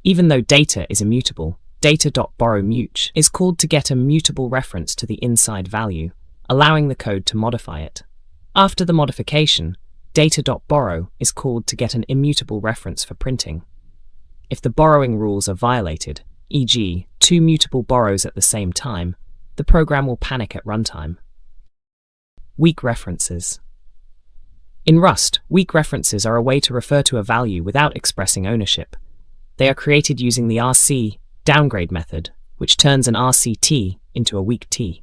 Even though data is immutable, data.borrowMute is called to get a mutable reference to the inside value, allowing the code to modify it. After the modification, data.borrow is called to get an immutable reference for printing. If the borrowing rules are violated, e.g., 2 mutable borrows at the same time, the program will panic at runtime. Weak references. In Rust, weak references are a way to refer to a value without expressing ownership. They are created using the RC downgrade method, which turns an RCT into a weak T.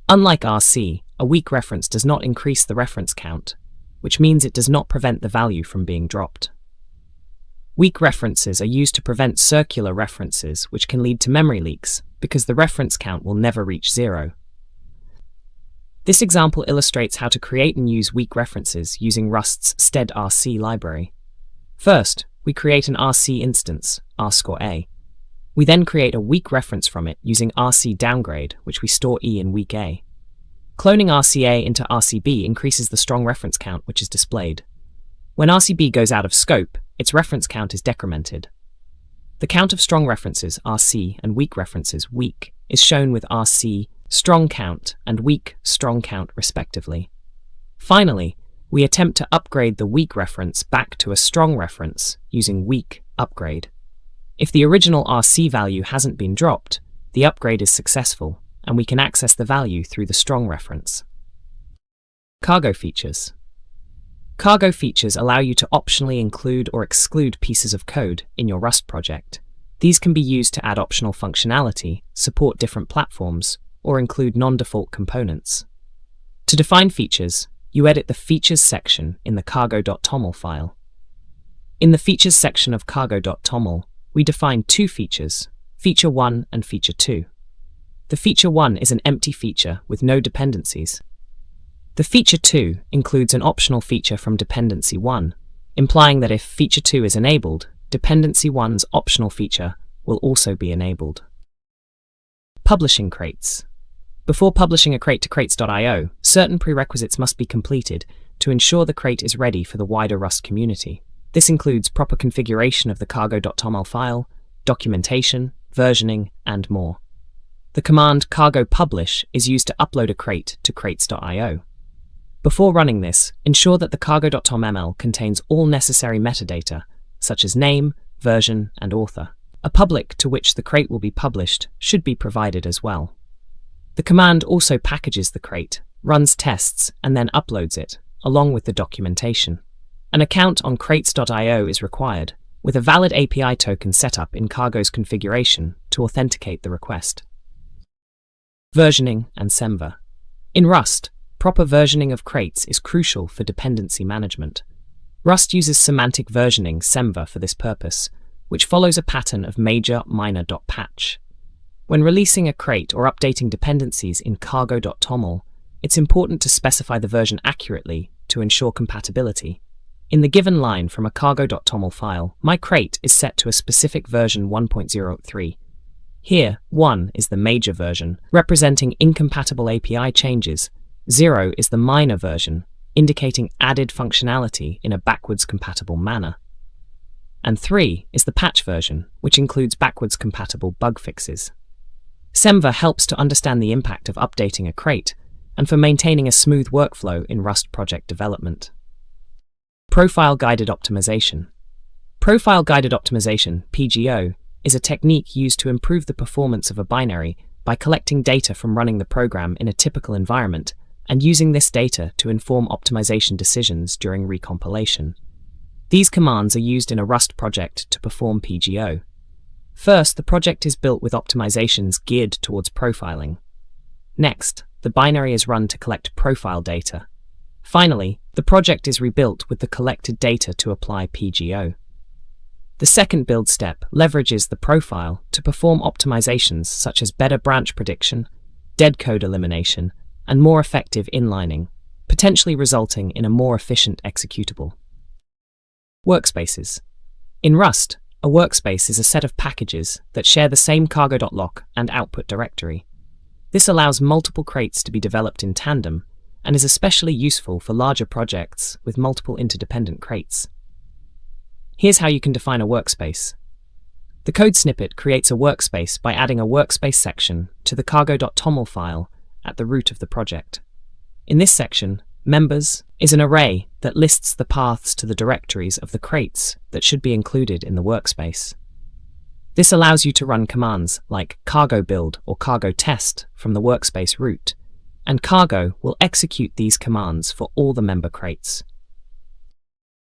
Unlike RC, a weak reference does not increase the reference count, which means it does not prevent the value from being dropped. Weak references are used to prevent circular references, which can lead to memory leaks, because the reference count will never reach 0. This example illustrates how to create and use weak references using Rust's stead.rc library. First, we create an RC instance, rscore_a. We then create a weak reference from it using RC downgrade, which we store E in weak A. Cloning RCA into RCB increases the strong reference count, which is displayed. When RCB goes out of scope, its reference count is decremented. The count of strong references, RC, and weak references, weak, is shown with RC strong count and weak strong count respectively. Finally, we attempt to upgrade the weak reference back to a strong reference using weak upgrade. If the original RC value hasn't been dropped, the upgrade is successful, and we can access the value through the strong reference. Cargo features. Cargo features allow you to optionally include or exclude pieces of code in your Rust project. These can be used to add optional functionality, support different platforms, or include non-default components. To define features, you edit the Features section in the cargo.toml file. In the Features section of cargo.toml, we define two features, Feature 1 and Feature 2. The Feature 1 is an empty feature with no dependencies. The Feature 2 includes an optional feature from Dependency 1, implying that if Feature 2 is enabled, Dependency 1's optional feature will also be enabled. Publishing crates. Before publishing a crate to crates.io, certain prerequisites must be completed to ensure the crate is ready for the wider Rust community. This includes proper configuration of the cargo.toml file, documentation, versioning, and more. The command cargo publish is used to upload a crate to crates.io. Before running this, ensure that the cargo.toml contains all necessary metadata, such as name, version, and author. A public to which the crate will be published should be provided as well. The command also packages the crate, runs tests, and then uploads it, along with the documentation. An account on crates.io is required, with a valid API token set up in Cargo's configuration to authenticate the request. Versioning and Semver. In Rust, proper versioning of crates is crucial for dependency management. Rust uses semantic versioning Semver for this purpose, which follows a pattern of major-minor.patch. When releasing a crate or updating dependencies in cargo.toml, it's important to specify the version accurately to ensure compatibility. In the given line from a cargo.toml file, my crate is set to a specific version 1.03. Here, 1 is the major version, representing incompatible API changes. 0 is the minor version, indicating added functionality in a backwards compatible manner. And 3 is the patch version, which includes backwards compatible bug fixes. Semver helps to understand the impact of updating a crate and for maintaining a smooth workflow in Rust project development. Profile-guided optimization. Profile-guided optimization, PGO, is a technique used to improve the performance of a binary by collecting data from running the program in a typical environment and using this data to inform optimization decisions during recompilation. These commands are used in a Rust project to perform PGO. First, the project is built with optimizations geared towards profiling. Next, the binary is run to collect profile data. Finally, the project is rebuilt with the collected data to apply PGO. The second build step leverages the profile to perform optimizations such as better branch prediction, dead code elimination, and more effective inlining, potentially resulting in a more efficient executable. Workspaces. In Rust, a workspace is a set of packages that share the same cargo.lock and output directory. This allows multiple crates to be developed in tandem and is especially useful for larger projects with multiple interdependent crates. Here's how you can define a workspace. The code snippet creates a workspace by adding a workspace section to the cargo.toml file at the root of the project. In this section, members is an array that lists the paths to the directories of the crates that should be included in the workspace. This allows you to run commands like cargo build or cargo test from the workspace root, and Cargo will execute these commands for all the member crates.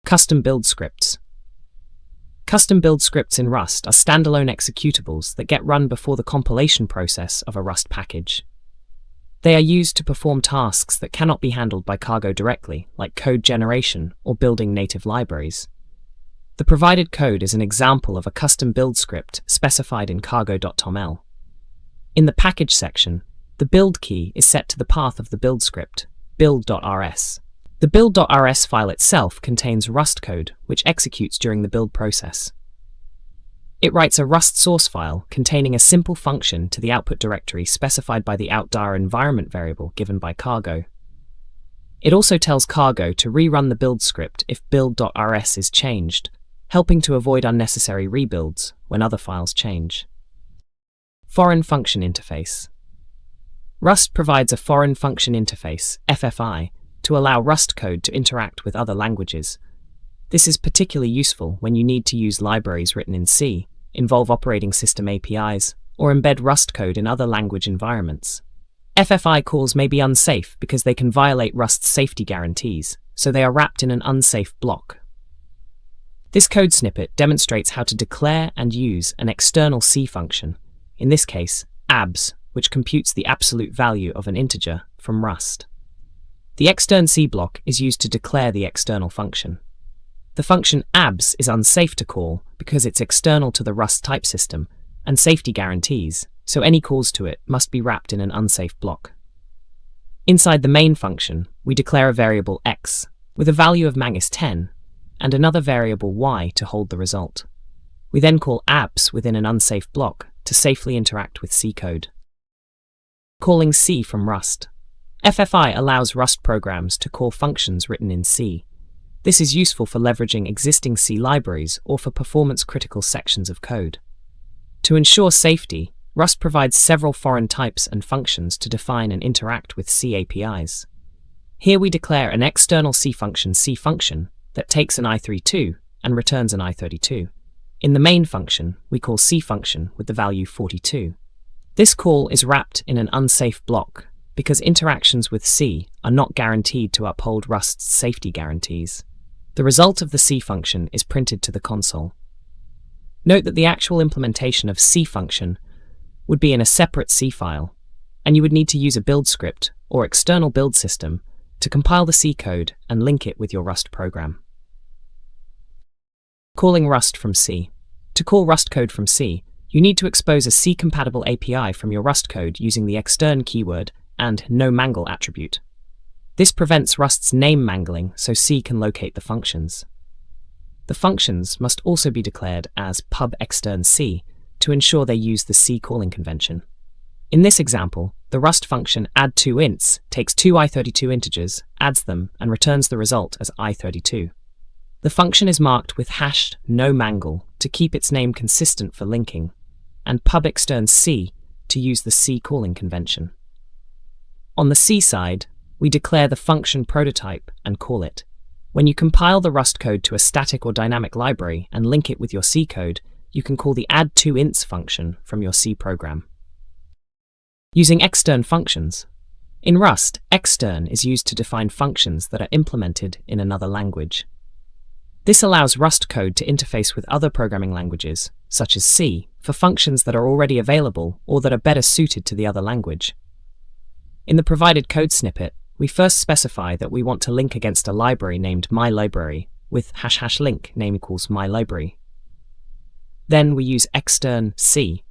Custom build scripts. Custom build scripts in Rust are standalone executables that get run before the compilation process of a Rust package. They are used to perform tasks that cannot be handled by Cargo directly, like code generation or building native libraries. The provided code is an example of a custom build script specified in cargo.toml. In the package section, the build key is set to the path of the build script, build.rs. The build.rs file itself contains Rust code, which executes during the build process. It writes a Rust source file containing a simple function to the output directory specified by the outdir environment variable given by cargo. It also tells cargo to rerun the build script if build.rs is changed, helping to avoid unnecessary rebuilds when other files change. Foreign Function Interface. Rust provides a Foreign Function Interface, FFI, to allow Rust code to interact with other languages. This is particularly useful when you need to use libraries written in C, involve operating system APIs, or embed Rust code in other language environments. FFI calls may be unsafe because they can violate Rust's safety guarantees, so they are wrapped in an unsafe block. This code snippet demonstrates how to declare and use an external C function, in this case, abs, which computes the absolute value of an integer from Rust. The extern C block is used to declare the external function. The function abs is unsafe to call because it's external to the Rust type system and safety guarantees, so any calls to it must be wrapped in an unsafe block. Inside the main function, we declare a variable x with a value of -10 and another variable y to hold the result. We then call abs within an unsafe block to safely interact with C code. Calling C from Rust. FFI allows Rust programs to call functions written in C. This is useful for leveraging existing C libraries or for performance-critical sections of code. To ensure safety, Rust provides several foreign types and functions to define and interact with C APIs. Here we declare an external C function that takes an i32 and returns an i32. In the main function, we call C function with the value 42. This call is wrapped in an unsafe block because interactions with C are not guaranteed to uphold Rust's safety guarantees. The result of the C function is printed to the console. Note that the actual implementation of C function would be in a separate C file, and you would need to use a build script or external build system to compile the C code and link it with your Rust program. Calling Rust from C. To call Rust code from C, you need to expose a C-compatible API from your Rust code using the extern keyword and no-mangle attribute. This prevents Rust's name mangling so C can locate the functions. The functions must also be declared as pub extern C to ensure they use the C calling convention. In this example, the Rust function add2ints takes two i32 integers, adds them, and returns the result as i32. The function is marked with hashed no-mangle to keep its name consistent for linking, and pub extern C to use the C calling convention. On the C side, we declare the function prototype and call it. When you compile the Rust code to a static or dynamic library and link it with your C code, you can call the add2ints function from your C program. Using extern functions. In Rust, extern is used to define functions that are implemented in another language. This allows Rust code to interface with other programming languages, such as C, for functions that are already available or that are better suited to the other language. In the provided code snippet, we first specify that we want to link against a library named myLibrary with #link name equals myLibrary. Then we use extern C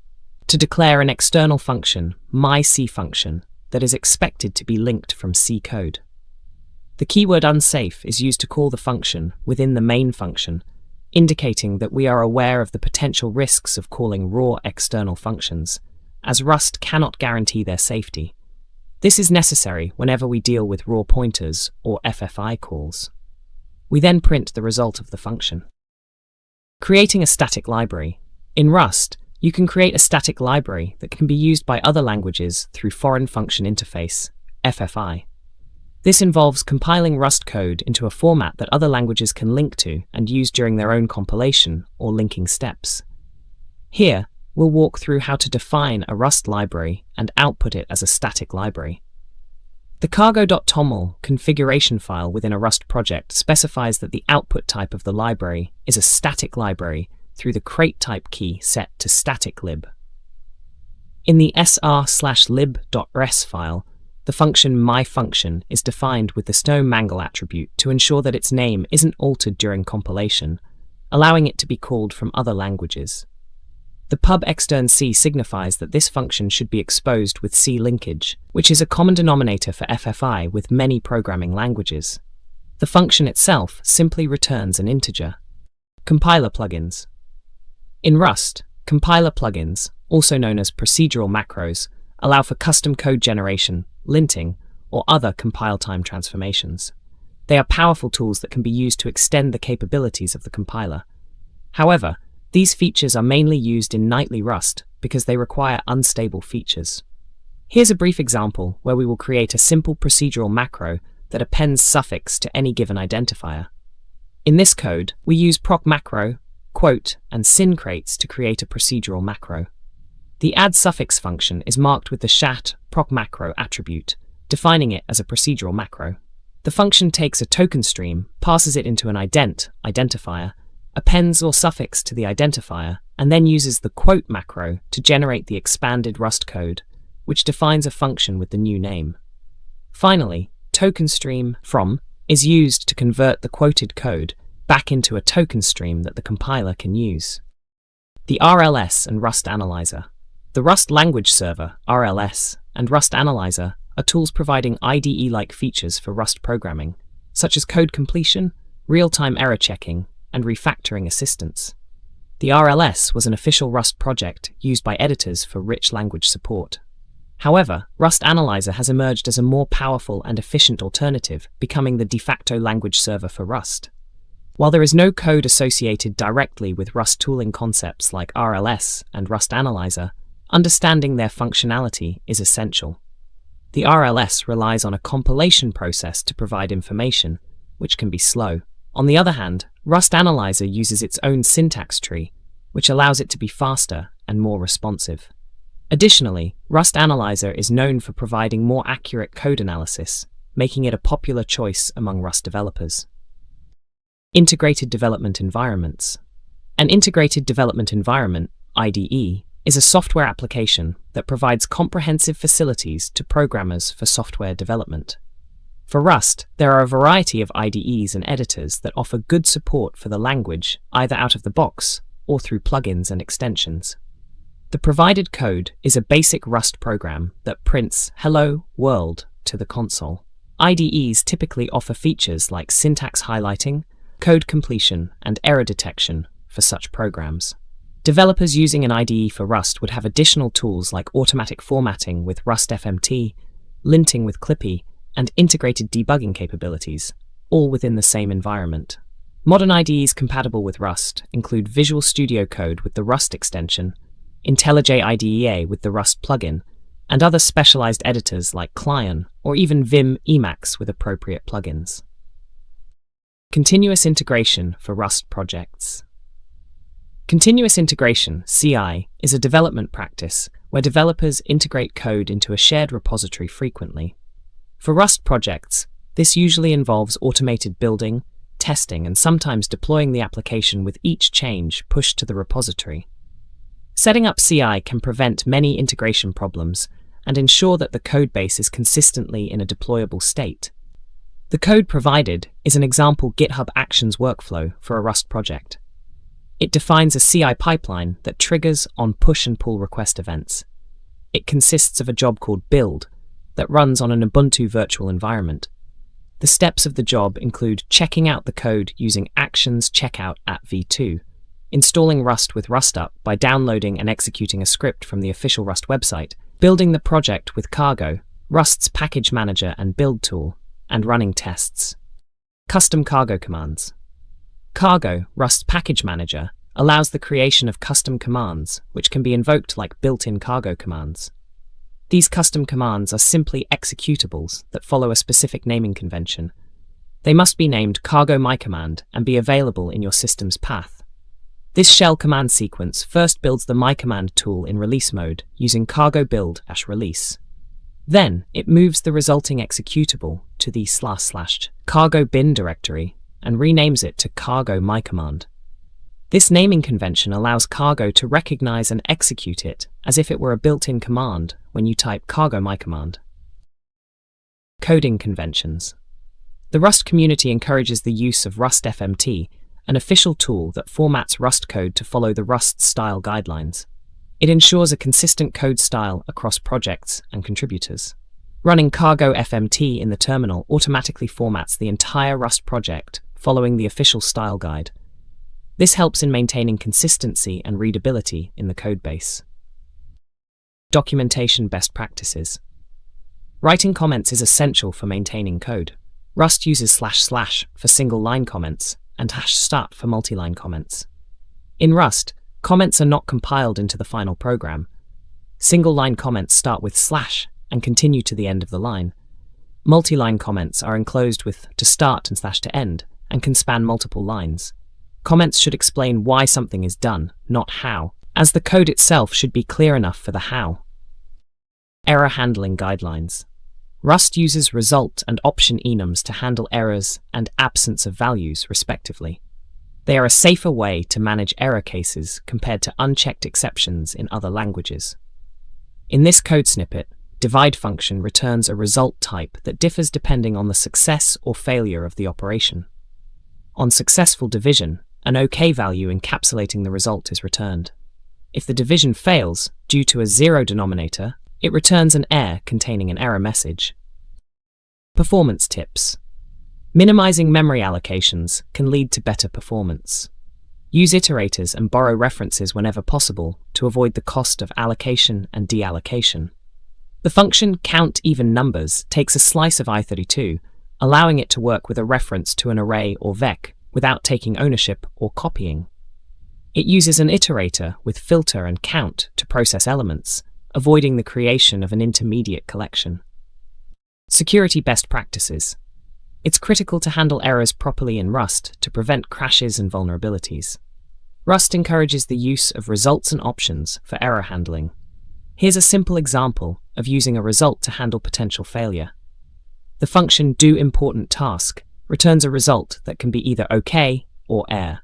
to declare an external function, myCfunction, that is expected to be linked from C code. The keyword unsafe is used to call the function within the main function, indicating that we are aware of the potential risks of calling raw external functions, as Rust cannot guarantee their safety. This is necessary whenever we deal with raw pointers or FFI calls. We then print the result of the function. Creating a static library. In Rust, you can create a static library that can be used by other languages through Foreign Function Interface, FFI. This involves compiling Rust code into a format that other languages can link to and use during their own compilation or linking steps. Here, we'll walk through how to define a Rust library and output it as a static library. The cargo.toml configuration file within a Rust project specifies that the output type of the library is a static library through the crate type key set to static lib. In the sr/lib.res file, the function myFunction is defined with the no-mangle attribute to ensure that its name isn't altered during compilation, allowing it to be called from other languages. The pub extern C signifies that this function should be exposed with C linkage, which is a common denominator for FFI with many programming languages. The function itself simply returns an integer. Compiler plugins. In Rust, compiler plugins, also known as procedural macros, allow for custom code generation, linting, or other compile-time transformations. They are powerful tools that can be used to extend the capabilities of the compiler. However, these features are mainly used in nightly Rust because they require unstable features. Here's a brief example where we will create a simple procedural macro that appends suffix to any given identifier. In this code, we use proc macro, quote, and syn crates to create a procedural macro. The add suffix function is marked with the shat proc macro attribute, defining it as a procedural macro. The function takes a token stream, passes it into an identifier, appends or suffix to the identifier, and then uses the quote macro to generate the expanded Rust code, which defines a function with the new name. Finally, token stream from is used to convert the quoted code back into a token stream that the compiler can use. The RLS and Rust Analyzer. The Rust Language Server, RLS, and Rust Analyzer are tools providing IDE-like features for Rust programming, such as code completion, real-time error checking, and refactoring assistance. The RLS was an official Rust project used by editors for rich language support. However, Rust Analyzer has emerged as a more powerful and efficient alternative, becoming the de facto language server for Rust. While there is no code associated directly with Rust tooling concepts like RLS and Rust Analyzer, understanding their functionality is essential. The RLS relies on a compilation process to provide information, which can be slow. On the other hand, Rust Analyzer uses its own syntax tree, which allows it to be faster and more responsive. Additionally, Rust Analyzer is known for providing more accurate code analysis, making it a popular choice among Rust developers. Integrated Development Environments. An integrated development environment, IDE, is a software application that provides comprehensive facilities to programmers for software development. For Rust, there are a variety of IDEs and editors that offer good support for the language, either out of the box or through plugins and extensions. The provided code is a basic Rust program that prints "Hello, World" to the console. IDEs typically offer features like syntax highlighting, code completion, and error detection for such programs. Developers using an IDE for Rust would have additional tools like automatic formatting with Rust FMT, linting with Clippy, and integrated debugging capabilities, all within the same environment. Modern IDEs compatible with Rust include Visual Studio Code with the Rust extension, IntelliJ IDEA with the Rust plugin, and other specialized editors like Clion or even Vim Emacs with appropriate plugins. Continuous integration for Rust projects. Continuous integration, CI, is a development practice where developers integrate code into a shared repository frequently. For Rust projects, this usually involves automated building, testing, and sometimes deploying the application with each change pushed to the repository. Setting up CI can prevent many integration problems and ensure that the codebase is consistently in a deployable state. The code provided is an example GitHub Actions workflow for a Rust project. It defines a CI pipeline that triggers on push and pull request events. It consists of a job called build that runs on an Ubuntu virtual environment. The steps of the job include checking out the code using actions checkout at v2, installing Rust with RustUp by downloading and executing a script from the official Rust website, building the project with Cargo, Rust's package manager and build tool, and running tests. Custom Cargo commands. Cargo, Rust's package manager, allows the creation of custom commands, which can be invoked like built-in Cargo commands. These custom commands are simply executables that follow a specific naming convention. They must be named Cargo mycommand and be available in your system's path. This shell command sequence first builds the mycommand tool in release mode using cargo build-release. Then, it moves the resulting executable to the / cargo bin directory and renames it to Cargo mycommand. This naming convention allows Cargo to recognize and execute it as if it were a built-in command when you type Cargo mycommand. Coding conventions. The Rust community encourages the use of Rust FMT, an official tool that formats Rust code to follow the Rust style guidelines. It ensures a consistent code style across projects and contributors. Running Cargo FMT in the terminal automatically formats the entire Rust project following the official style guide. This helps in maintaining consistency and readability in the codebase. Documentation best practices. Writing comments is essential for maintaining code. Rust uses // for single-line comments and #start for multi-line comments. In Rust, comments are not compiled into the final program. Single-line comments start with / and continue to the end of the line. Multi-line comments are enclosed with to start and /to end and can span multiple lines. Comments should explain why something is done, not how, as the code itself should be clear enough for the how. Error handling guidelines. Rust uses result and option enums to handle errors and absence of values, respectively. They are a safer way to manage error cases compared to unchecked exceptions in other languages. In this code snippet, divide function returns a result type that differs depending on the success or failure of the operation. On successful division, an OK value encapsulating the result is returned. If the division fails due to a zero denominator, it returns an error containing an error message. Performance tips. Minimizing memory allocations can lead to better performance. Use iterators and borrow references whenever possible to avoid the cost of allocation and deallocation. The function count even numbers takes a slice of i32, allowing it to work with a reference to an array or vec without taking ownership or copying. It uses an iterator with filter and count to process elements, avoiding the creation of an intermediate collection. Security best practices. It's critical to handle errors properly in Rust to prevent crashes and vulnerabilities. Rust encourages the use of results and options for error handling. Here's a simple example of using a result to handle potential failure. The function doImportantTask returns a result that can be either OK or error.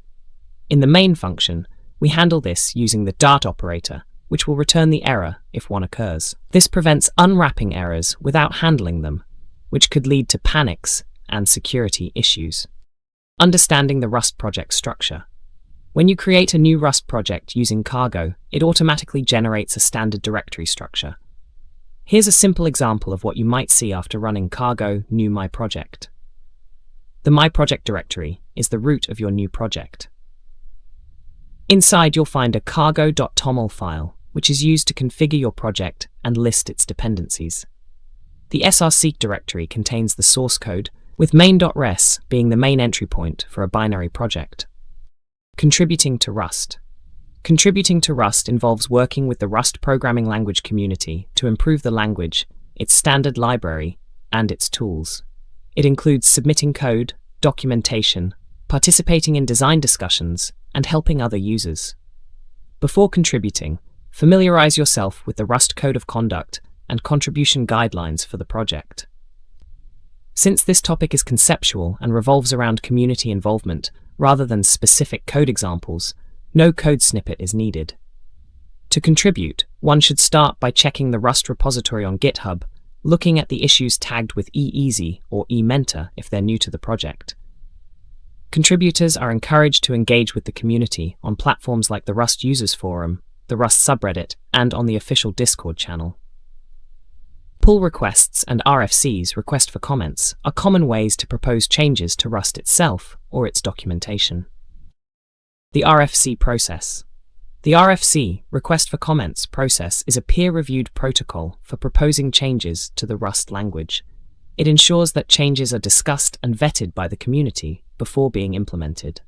In the main function, we handle this using the dart operator, which will return the error if one occurs. This prevents unwrapping errors without handling them, which could lead to panics and security issues. Understanding the Rust project structure. When you create a new Rust project using Cargo, it automatically generates a standard directory structure. Here's a simple example of what you might see after running cargo new my project. The my project directory is the root of your new project. Inside you'll find a cargo.toml file, which is used to configure your project and list its dependencies. The src directory contains the source code, with main.res being the main entry point for a binary project. Contributing to Rust. Contributing to Rust involves working with the Rust programming language community to improve the language, its standard library, and its tools. It includes submitting code, documentation, participating in design discussions, and helping other users. Before contributing, familiarize yourself with the Rust Code of Conduct and contribution guidelines for the project. Since this topic is conceptual and revolves around community involvement rather than specific code examples, no code snippet is needed. To contribute, one should start by checking the Rust repository on GitHub, looking at the issues tagged with eEasy or eMentor if they're new to the project. Contributors are encouraged to engage with the community on platforms like the Rust Users Forum, the Rust subreddit, and on the official Discord channel. Pull requests and RFCs, request for comments, are common ways to propose changes to Rust itself or its documentation. The RFC process. The RFC, request for comments process, is a peer-reviewed protocol for proposing changes to the Rust language. It ensures that changes are discussed and vetted by the community before being implemented.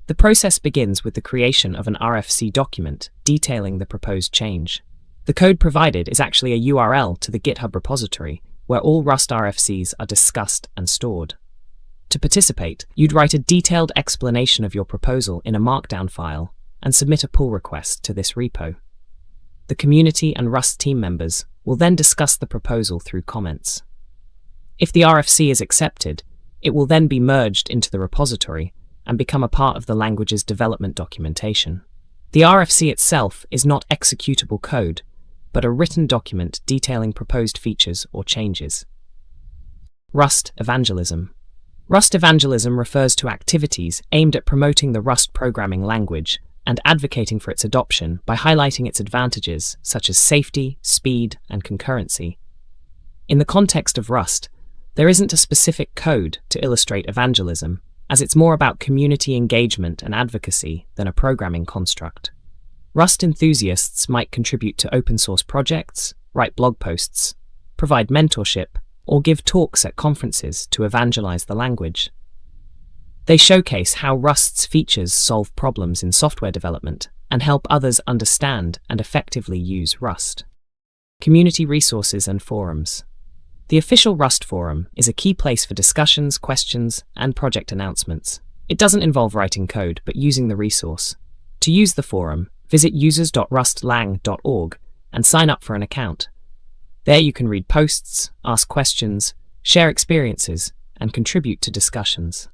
The process begins with the creation of an RFC document detailing the proposed change. The code provided is actually a URL to the GitHub repository, where all Rust RFCs are discussed and stored. To participate, you'd write a detailed explanation of your proposal in a Markdown file and submit a pull request to this repo. The community and Rust team members will then discuss the proposal through comments. If the RFC is accepted, it will then be merged into the repository and become a part of the language's development documentation. The RFC itself is not executable code, but a written document detailing proposed features or changes. Rust evangelism. Rust evangelism refers to activities aimed at promoting the Rust programming language and advocating for its adoption by highlighting its advantages such as safety, speed, and concurrency. In the context of Rust, there isn't a specific code to illustrate evangelism, as it's more about community engagement and advocacy than a programming construct. Rust enthusiasts might contribute to open source projects, write blog posts, provide mentorship, or give talks at conferences to evangelize the language. They showcase how Rust's features solve problems in software development and help others understand and effectively use Rust. Community resources and forums. The official Rust forum is a key place for discussions, questions, and project announcements. It doesn't involve writing code, but using the resource. To use the forum, visit users.rustlang.org and sign up for an account. There you can read posts, ask questions, share experiences, and contribute to discussions.